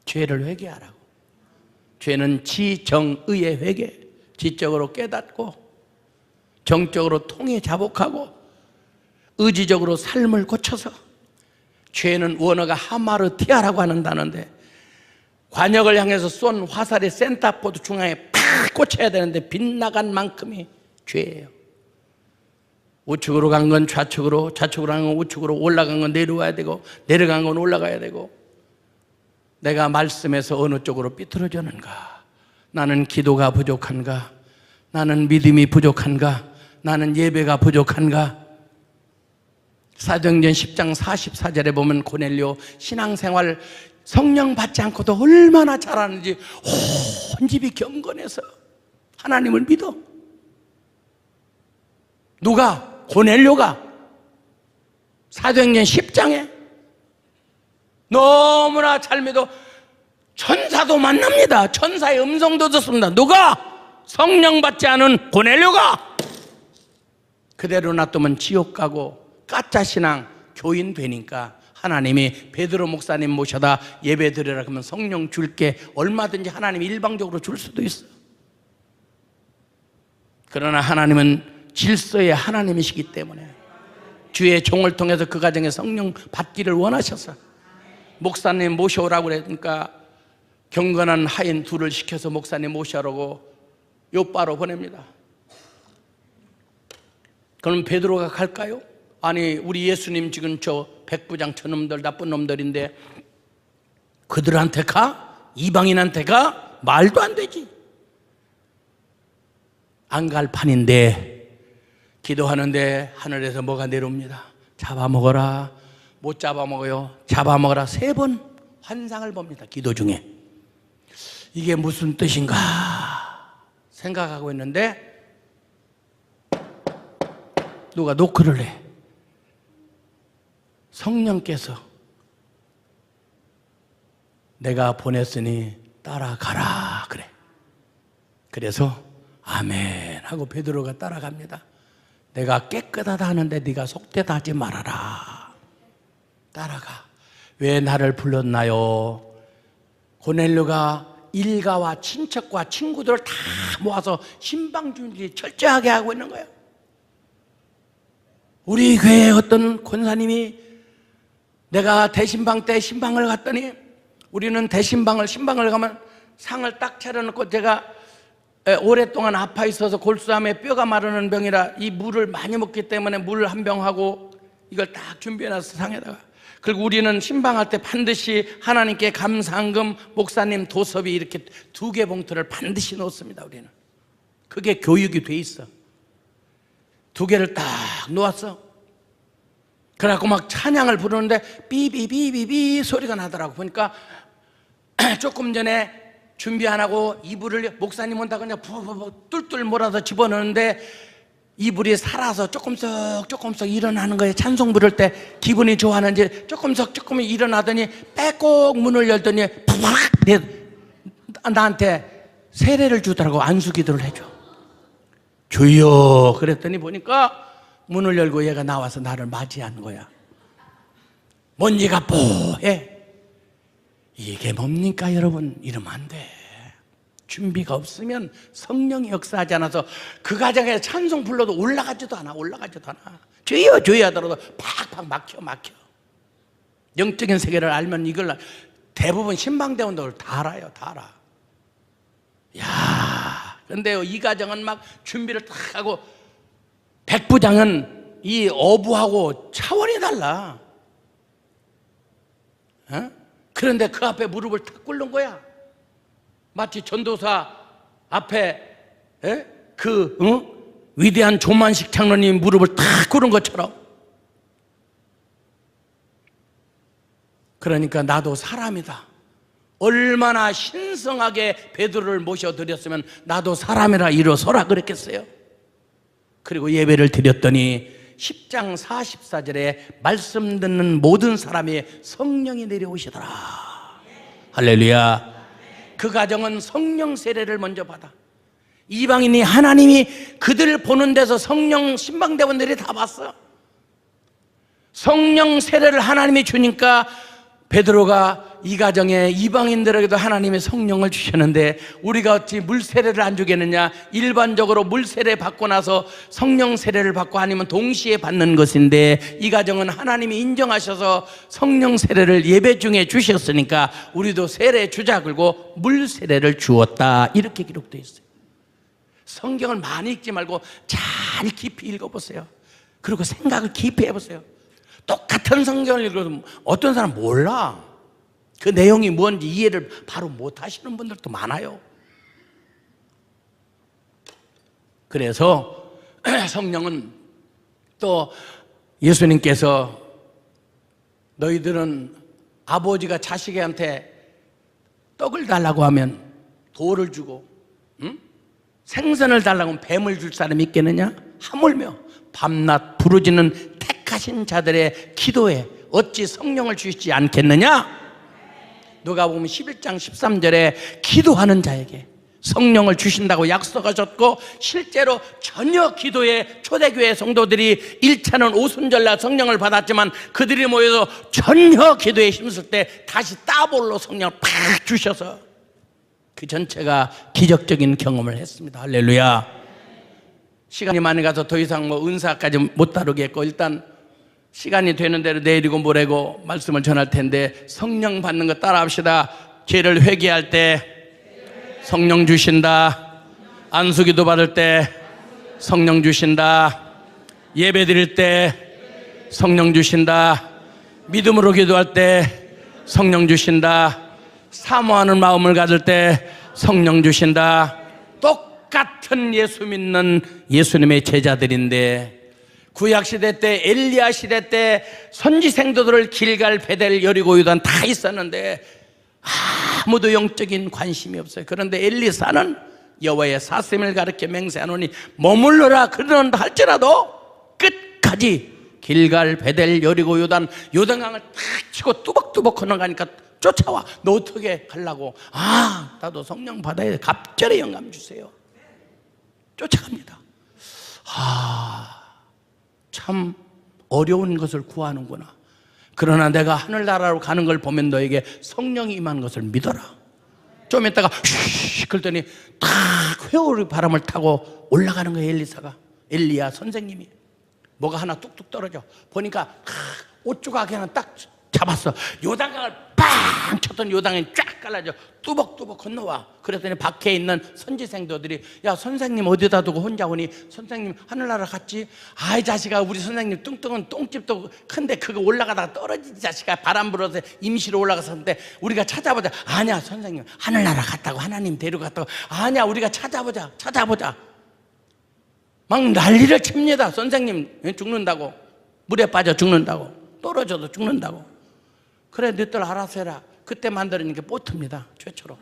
죄를 회개하라고. 죄는 지정의의 회개. 지적으로 깨닫고 정적으로 통해 자복하고 의지적으로 삶을 고쳐서. 죄는 원어가 하마르티아라고 하는 단어인데 관역을 향해서 쏜 화살의 센터포드 중앙에 팍 꽂혀야 되는데 빗나간 만큼이 죄예요. 우측으로 간 건 좌측으로, 좌측으로 간 건 우측으로, 올라간 건 내려와야 되고 내려간 건 올라가야 되고. 내가 말씀에서 어느 쪽으로 삐뚤어졌는가? 나는 기도가 부족한가? 나는 믿음이 부족한가? 나는 예배가 부족한가? 사도행전 10장 44절에 보면 고넬료 신앙생활 성령 받지 않고도 얼마나 잘하는지 온 집이 경건해서 하나님을 믿어. 누가? 고넬료가 사도행전 10장에 너무나 잘 믿어. 천사도 만납니다. 천사의 음성도 듣습니다. 누가? 성령 받지 않은 고넬료가. 그대로 놔두면 지옥 가고 가짜 신앙 교인 되니까 하나님이 베드로 목사님 모셔다 예배 드리라 그러면 성령 줄게, 얼마든지 하나님이 일방적으로 줄 수도 있어요. 그러나 하나님은 질서의 하나님이시기 때문에 주의 종을 통해서 그 가정에 성령 받기를 원하셔서 목사님 모셔오라고 그러니까 경건한 하인 둘을 시켜서 목사님 모셔오라고 요바로 보냅니다. 그럼 베드로가 갈까요? 아니, 우리 예수님 지금 저 백부장 저놈들 나쁜 놈들인데 그들한테 가? 이방인한테 가? 말도 안 되지. 안 갈 판인데 기도하는데 하늘에서 뭐가 내려옵니다. 잡아먹어라. 못 잡아먹어요. 잡아먹어라. 3번 환상을 봅니다. 기도 중에. 이게 무슨 뜻인가 생각하고 있는데 누가 노크를 해. 성령께서 내가 보냈으니 따라가라 그래. 그래서 아멘 하고 베드로가 따라갑니다. 내가 깨끗하다 하는데 네가 속되다 하지 말아라. 따라가. 왜 나를 불렀나요? 고넬료가 일가와 친척과 친구들을 다 모아서 신방 준비 철저하게 하고 있는 거예요. 우리 교회에 어떤 권사님이 내가 대신방 때 신방을 갔더니 우리는 신방을 가면 상을 딱 차려놓고 제가 오랫동안 아파 있어서 골수암에 뼈가 마르는 병이라 이 물을 많이 먹기 때문에 물 한 병하고 이걸 딱 준비해놨어 상에다가. 그리고 우리는 신방할 때 반드시 하나님께 감사한금 목사님 도섭이 이렇게 2개 봉투를 반드시 놓습니다. 우리는 그게 교육이 돼 있어. 2개를 딱 놓았어. 그래갖고 막 찬양을 부르는데 삐비비비비 소리가 나더라고. 보니까 조금 전에 준비 안 하고 이불을 목사님 온다고 그냥 푹 뚫뚫 몰아서 집어넣는데 이불이 살아서 조금씩 일어나는 거예요. 찬송 부를 때 기분이 좋아하는지 조금 일어나더니 빼꼭 문을 열더니 푹 나한테 세례를 주더라고. 안수기도를 해줘. 주여 그랬더니 보니까 문을 열고 얘가 나와서 나를 맞이하는 거야. 뭔지가 뽀해. 이게 뭡니까 여러분? 이러면 안 돼. 준비가 없으면 성령이 역사하지 않아서 그 가정에 찬송 불러도 올라가지도 않아. 주여 주여 하더라도 팍팍 막혀. 영적인 세계를 알면 이걸 대부분 신방대원들 다 알아요. 다 알아. 야, 근데 이 가정은 막 준비를 딱 하고 백부장은 이 어부하고 차원이 달라. 어? 그런데 그 앞에 무릎을 탁 꿇는 거야. 마치 전도사 앞에 위대한 조만식 장로님 무릎을 탁 꿇은 것처럼. 그러니까 나도 사람이다. 얼마나 신성하게 베드로를 모셔드렸으면 나도 사람이라 일어서라 그랬겠어요. 그리고 예배를 드렸더니 10장 44절에 말씀 듣는 모든 사람의 성령이 내려오시더라. 할렐루야. 그 가정은 성령 세례를 먼저 받아. 이방인이 하나님이 그들 보는 데서 성령 신방대원들이 다 봤어. 성령 세례를 하나님이 주니까 베드로가 이 가정에 이방인들에게도 하나님의 성령을 주셨는데 우리가 어찌 물 세례를 안 주겠느냐. 일반적으로 물 세례 받고 나서 성령 세례를 받고 아니면 동시에 받는 것인데 이 가정은 하나님이 인정하셔서 성령 세례를 예배 중에 주셨으니까 우리도 세례 주자 그리고 물 세례를 주었다. 이렇게 기록되어 있어요. 성경을 많이 읽지 말고 잘 깊이 읽어보세요. 그리고 생각을 깊이 해보세요. 똑같은 성경을 읽어도 어떤 사람 몰라. 그 내용이 뭔지 이해를 바로 못 하시는 분들도 많아요. 그래서 성령은 또 예수님께서 너희들은 아버지가 자식한테 떡을 달라고 하면 돌을 주고 생선을 달라고 하면 뱀을 줄 사람이 있겠느냐? 하물며 밤낮 부르짖는 택하신 자들의 기도에 어찌 성령을 주시지 않겠느냐? 누가 보면 11장 13절에 기도하는 자에게 성령을 주신다고 약속하셨고 실제로 전혀 기도에 초대교회 성도들이 1차는 오순절날 성령을 받았지만 그들이 모여서 전혀 기도에 힘쓸 때 다시 따볼로 성령을 팍 주셔서 그 전체가 기적적인 경험을 했습니다. 할렐루야. 시간이 많이 가서 더 이상 은사까지 못 다루겠고 일단 시간이 되는 대로 내일이고 모레고 말씀을 전할 텐데 성령 받는 거 따라 합시다. 죄를 회개할 때 성령 주신다. 안수기도 받을 때 성령 주신다. 예배 드릴 때 성령 주신다. 믿음으로 기도할 때 성령 주신다. 사모하는 마음을 가질 때 성령 주신다. 똑같은 예수 믿는 예수님의 제자들인데 구약시대 때 엘리야 시대 때 선지생도들을 길갈 베델 여리고 유단 다 있었는데 아무도 영적인 관심이 없어요. 그런데 엘리사는 여호와의 사슴을 가르쳐 맹세하노니 머물러라 그런다 할지라도 끝까지 길갈 베델 여리고 요단강을 탁 치고 뚜벅뚜벅 건너가니까 쫓아와. 너 어떻게 가려고? 나도 성령 받아야 돼. 갑절의 영감 주세요. 쫓아갑니다. 참 어려운 것을 구하는구나. 그러나 내가 하늘나라로 가는 걸 보면 너에게 성령이 임한 것을 믿어라. 좀 있다가 그랬더니 딱 회오리 바람을 타고 올라가는 거예요. 엘리야 선생님이. 뭐가 하나 뚝뚝 떨어져 보니까 옷 조각이 하나 딱 잡았어. 요단강을 빵 쳤더니 요단강이 쫙 갈라져 뚜벅뚜벅 건너와. 그랬더니 밖에 있는 선지생도들이 야 선생님 어디다 두고 혼자 오니? 선생님 하늘나라 갔지? 아이 자식아 우리 선생님 뚱뚱한 똥집도 큰데 그거 올라가다가 떨어지지 자식아. 바람 불어서 임시로 올라갔었는데 우리가 찾아보자. 아니야 선생님 하늘나라 갔다고 하나님 데려갔다고. 아니야 우리가 찾아보자. 막 난리를 칩니다. 선생님 죽는다고. 물에 빠져 죽는다고. 떨어져도 죽는다고. 그래 너희들 알아서 해라. 그때 만들어진 게 보트입니다. 최초로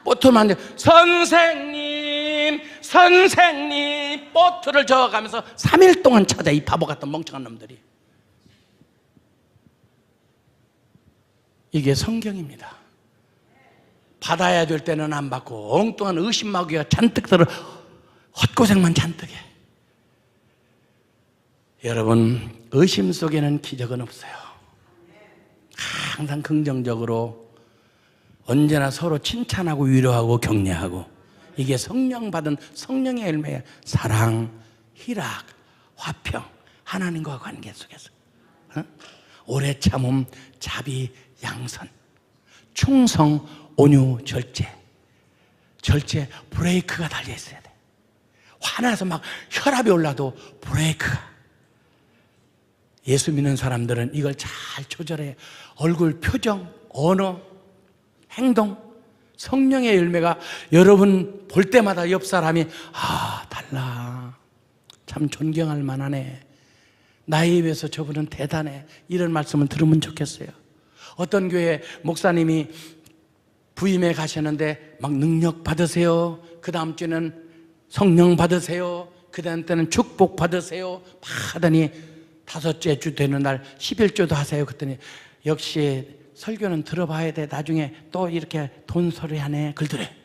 보트 만들. 선생님 보트를 저어가면서 3일 동안 찾아. 이 바보 같은 멍청한 놈들이. 이게 성경입니다. 받아야 될 때는 안 받고 엉뚱한 의심마귀가 잔뜩 들어 헛고생만 잔뜩 해. 여러분 의심 속에는 기적은 없어요. 항상 긍정적으로 언제나 서로 칭찬하고 위로하고 격려하고 이게 성령 받은 성령의 열매야. 사랑, 희락, 화평, 하나님과 관계 속에서 오래 참음, 자비, 양선, 충성, 온유, 절제 브레이크가 달려 있어야 돼. 화나서 막 혈압이 올라도 브레이크가. 예수 믿는 사람들은 이걸 잘 조절해. 얼굴 표정, 언어, 행동, 성령의 열매가 여러분 볼 때마다 옆 사람이 달라. 참 존경할 만하네. 나에 비해서 저분은 대단해. 이런 말씀을 들으면 좋겠어요. 어떤 교회 목사님이 부임에 가셨는데 막 능력 받으세요. 그 다음 주에는 성령 받으세요. 그 다음 때는 축복 받으세요. 하더니 5째 주 되는 날 11조도 하세요. 그랬더니 역시 설교는 들어봐야 돼. 나중에 또 이렇게 돈소리 하네. 그러더래.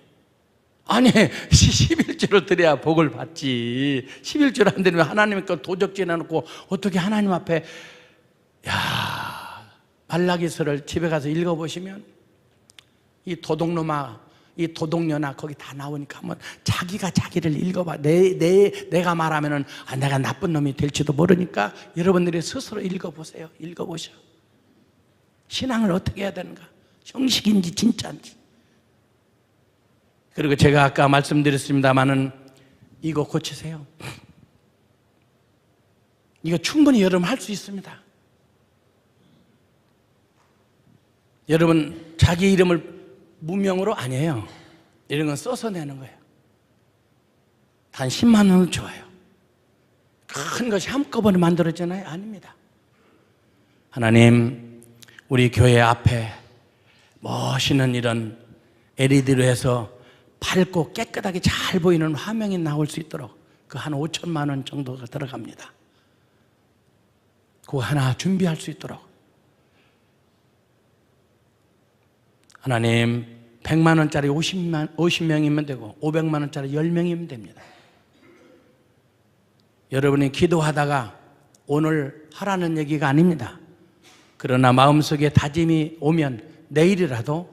아니 11조로 드려야 복을 받지. 11조를 안 드리면 하나님의 거 도적질 해놓고 어떻게 하나님 앞에. 말라기서를 집에 가서 읽어보시면 이 도둑놈아 이 도둑년아 거기 다 나오니까 한번 자기가 자기를 읽어봐. 내가 말하면은 내가 나쁜 놈이 될지도 모르니까 여러분들이 스스로 읽어보세요. 읽어보셔. 신앙을 어떻게 해야 되는가? 형식인지 진짜인지. 그리고 제가 아까 말씀드렸습니다마는 이거 고치세요. 이거 충분히 여러분 할 수 있습니다. 여러분 자기 이름을 무명으로 아니에요. 이런 건 써서 내는 거예요. 단 10만 원은 좋아요. 큰 것이 한꺼번에 만들어지나요? 아닙니다. 하나님 우리 교회 앞에 멋있는 이런 LED로 해서 밝고 깨끗하게 잘 보이는 화면이 나올 수 있도록 그 한 5천만 원 정도가 들어갑니다. 그거 하나 준비할 수 있도록 하나님 100만 원짜리 50명이면 되고 500만 원짜리 10명이면 됩니다. 여러분이 기도하다가 오늘 하라는 얘기가 아닙니다. 그러나 마음속에 다짐이 오면 내일이라도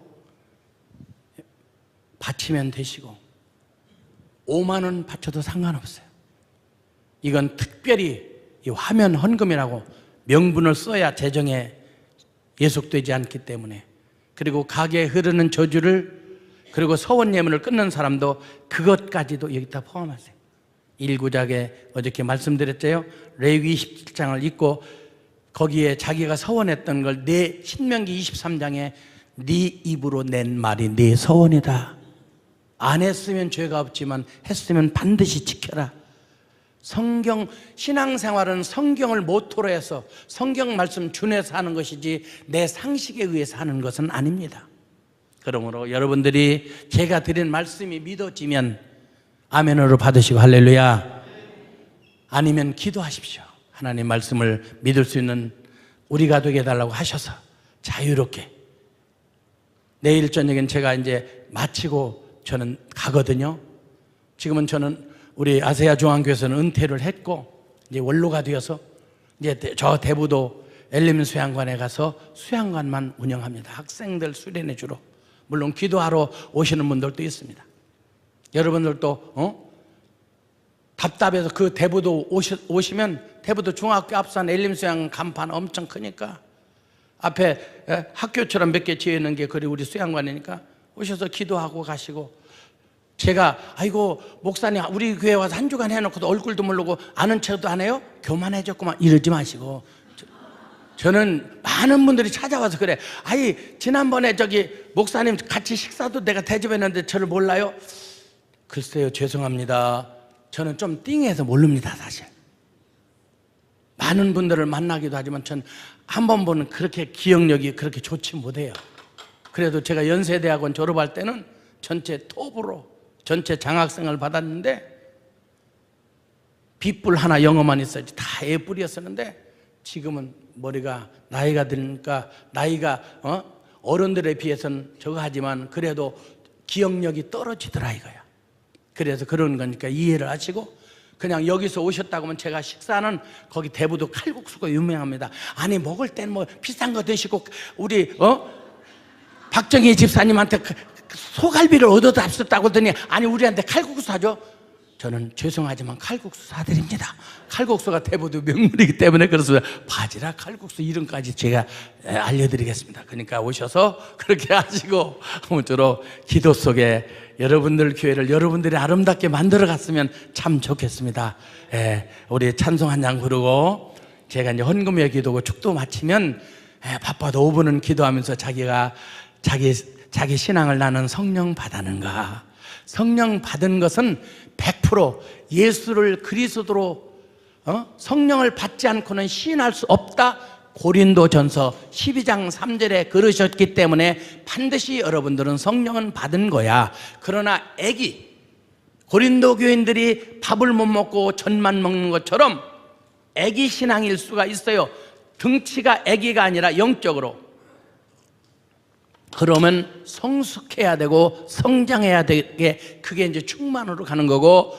바치면 되시고 5만 원 바쳐도 상관없어요. 이건 특별히 이 화면 헌금이라고 명분을 써야 재정에 예속되지 않기 때문에, 그리고 가게에 흐르는 저주를, 그리고 서원 예물을 끊는 사람도 그것까지도 여기다 포함하세요. 1구작에 어저께 말씀드렸죠. 레위기 27장을 읽고 거기에 자기가 서원했던 걸 내 신명기 23장에 네 입으로 낸 말이 네 서원이다. 안 했으면 죄가 없지만 했으면 반드시 지켜라. 성경, 신앙생활은 성경을 모토로 해서 성경 말씀 준해서 하는 것이지 내 상식에 의해서 하는 것은 아닙니다. 그러므로 여러분들이 제가 드린 말씀이 믿어지면 아멘으로 받으시고 할렐루야. 아니면 기도하십시오. 하나님 말씀을 믿을 수 있는 우리가 되게 해달라고 하셔서 자유롭게. 내일 저녁엔 제가 이제 마치고 저는 가거든요. 지금은 저는 우리 아세아 중앙교회에서는 은퇴를 했고 이제 원로가 되어서 이제 저 대부도 엘리멘 수양관에 가서 수양관만 운영합니다. 학생들 수련회 주로. 물론 기도하러 오시는 분들도 있습니다. 여러분들도 답답해서 그 대부도 오시면 대부도 중학교 앞산 엘리멘 수양 간판 엄청 크니까 앞에 학교처럼 몇 개 지어 있는 게 그리 우리 수양관이니까 오셔서 기도하고 가시고, 제가 아이고 목사님 우리 교회 와서 한 주간 해놓고도 얼굴도 모르고 아는 척도 안 해요? 교만해졌구만 이러지 마시고, 저는 많은 분들이 찾아와서 그래. 아이 지난번에 저기 목사님 같이 식사도 내가 대접했는데 저를 몰라요? 글쎄요 죄송합니다. 저는 좀 띵해서 모릅니다 사실. 많은 분들을 만나기도 하지만 전 한 번 보는 그렇게 기억력이 그렇게 좋지 못해요. 그래도 제가 연세대학원 졸업할 때는 전체 톱으로 전체 장학생을 받았는데 B뿔 하나 영어만 있었지 다 A뿔이었었는데 지금은 머리가 나이가 드니까 나이가 어른들에 비해서는 저거 하지만 그래도 기억력이 떨어지더라 이거야. 그래서 그런 거니까 이해를 하시고, 그냥 여기서 오셨다고 하면 제가 식사는 거기 대부도 칼국수가 유명합니다. 아니 먹을 땐 뭐 비싼 거 드시고 우리 박정희 집사님한테 소갈비를 얻어다 합쳤다고 하더니 아니 우리한테 칼국수 사줘? 저는 죄송하지만 칼국수 사드립니다. 칼국수가 대부도 명물이기 때문에 그래서 바지락 칼국수 이름까지 제가 알려드리겠습니다. 그러니까 오셔서 그렇게 하시고 아무쪼록 기도 속에 여러분들 교회를 여러분들이 아름답게 만들어 갔으면 참 좋겠습니다. 우리 찬송 한 장 부르고 제가 이제 헌금의 기도고 축도 마치면 바빠도 5분은 기도하면서 자기가 자기 신앙을 나는 성령 받았는가. 성령 받은 것은 100% 예수를 그리스도로 성령을 받지 않고는 시인할 수 없다. 고린도전서 12장 3절에 그러셨기 때문에 반드시 여러분들은 성령은 받은 거야. 그러나 고린도 교인들이 밥을 못 먹고 젖만 먹는 것처럼 애기 신앙일 수가 있어요. 등치가 애기가 아니라 영적으로. 그러면 성숙해야 되고 성장해야 되게, 그게 이제 충만으로 가는 거고,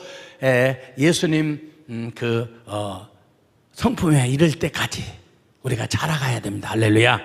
예수님 성품에 이를 때까지 우리가 자라가야 됩니다. 할렐루야.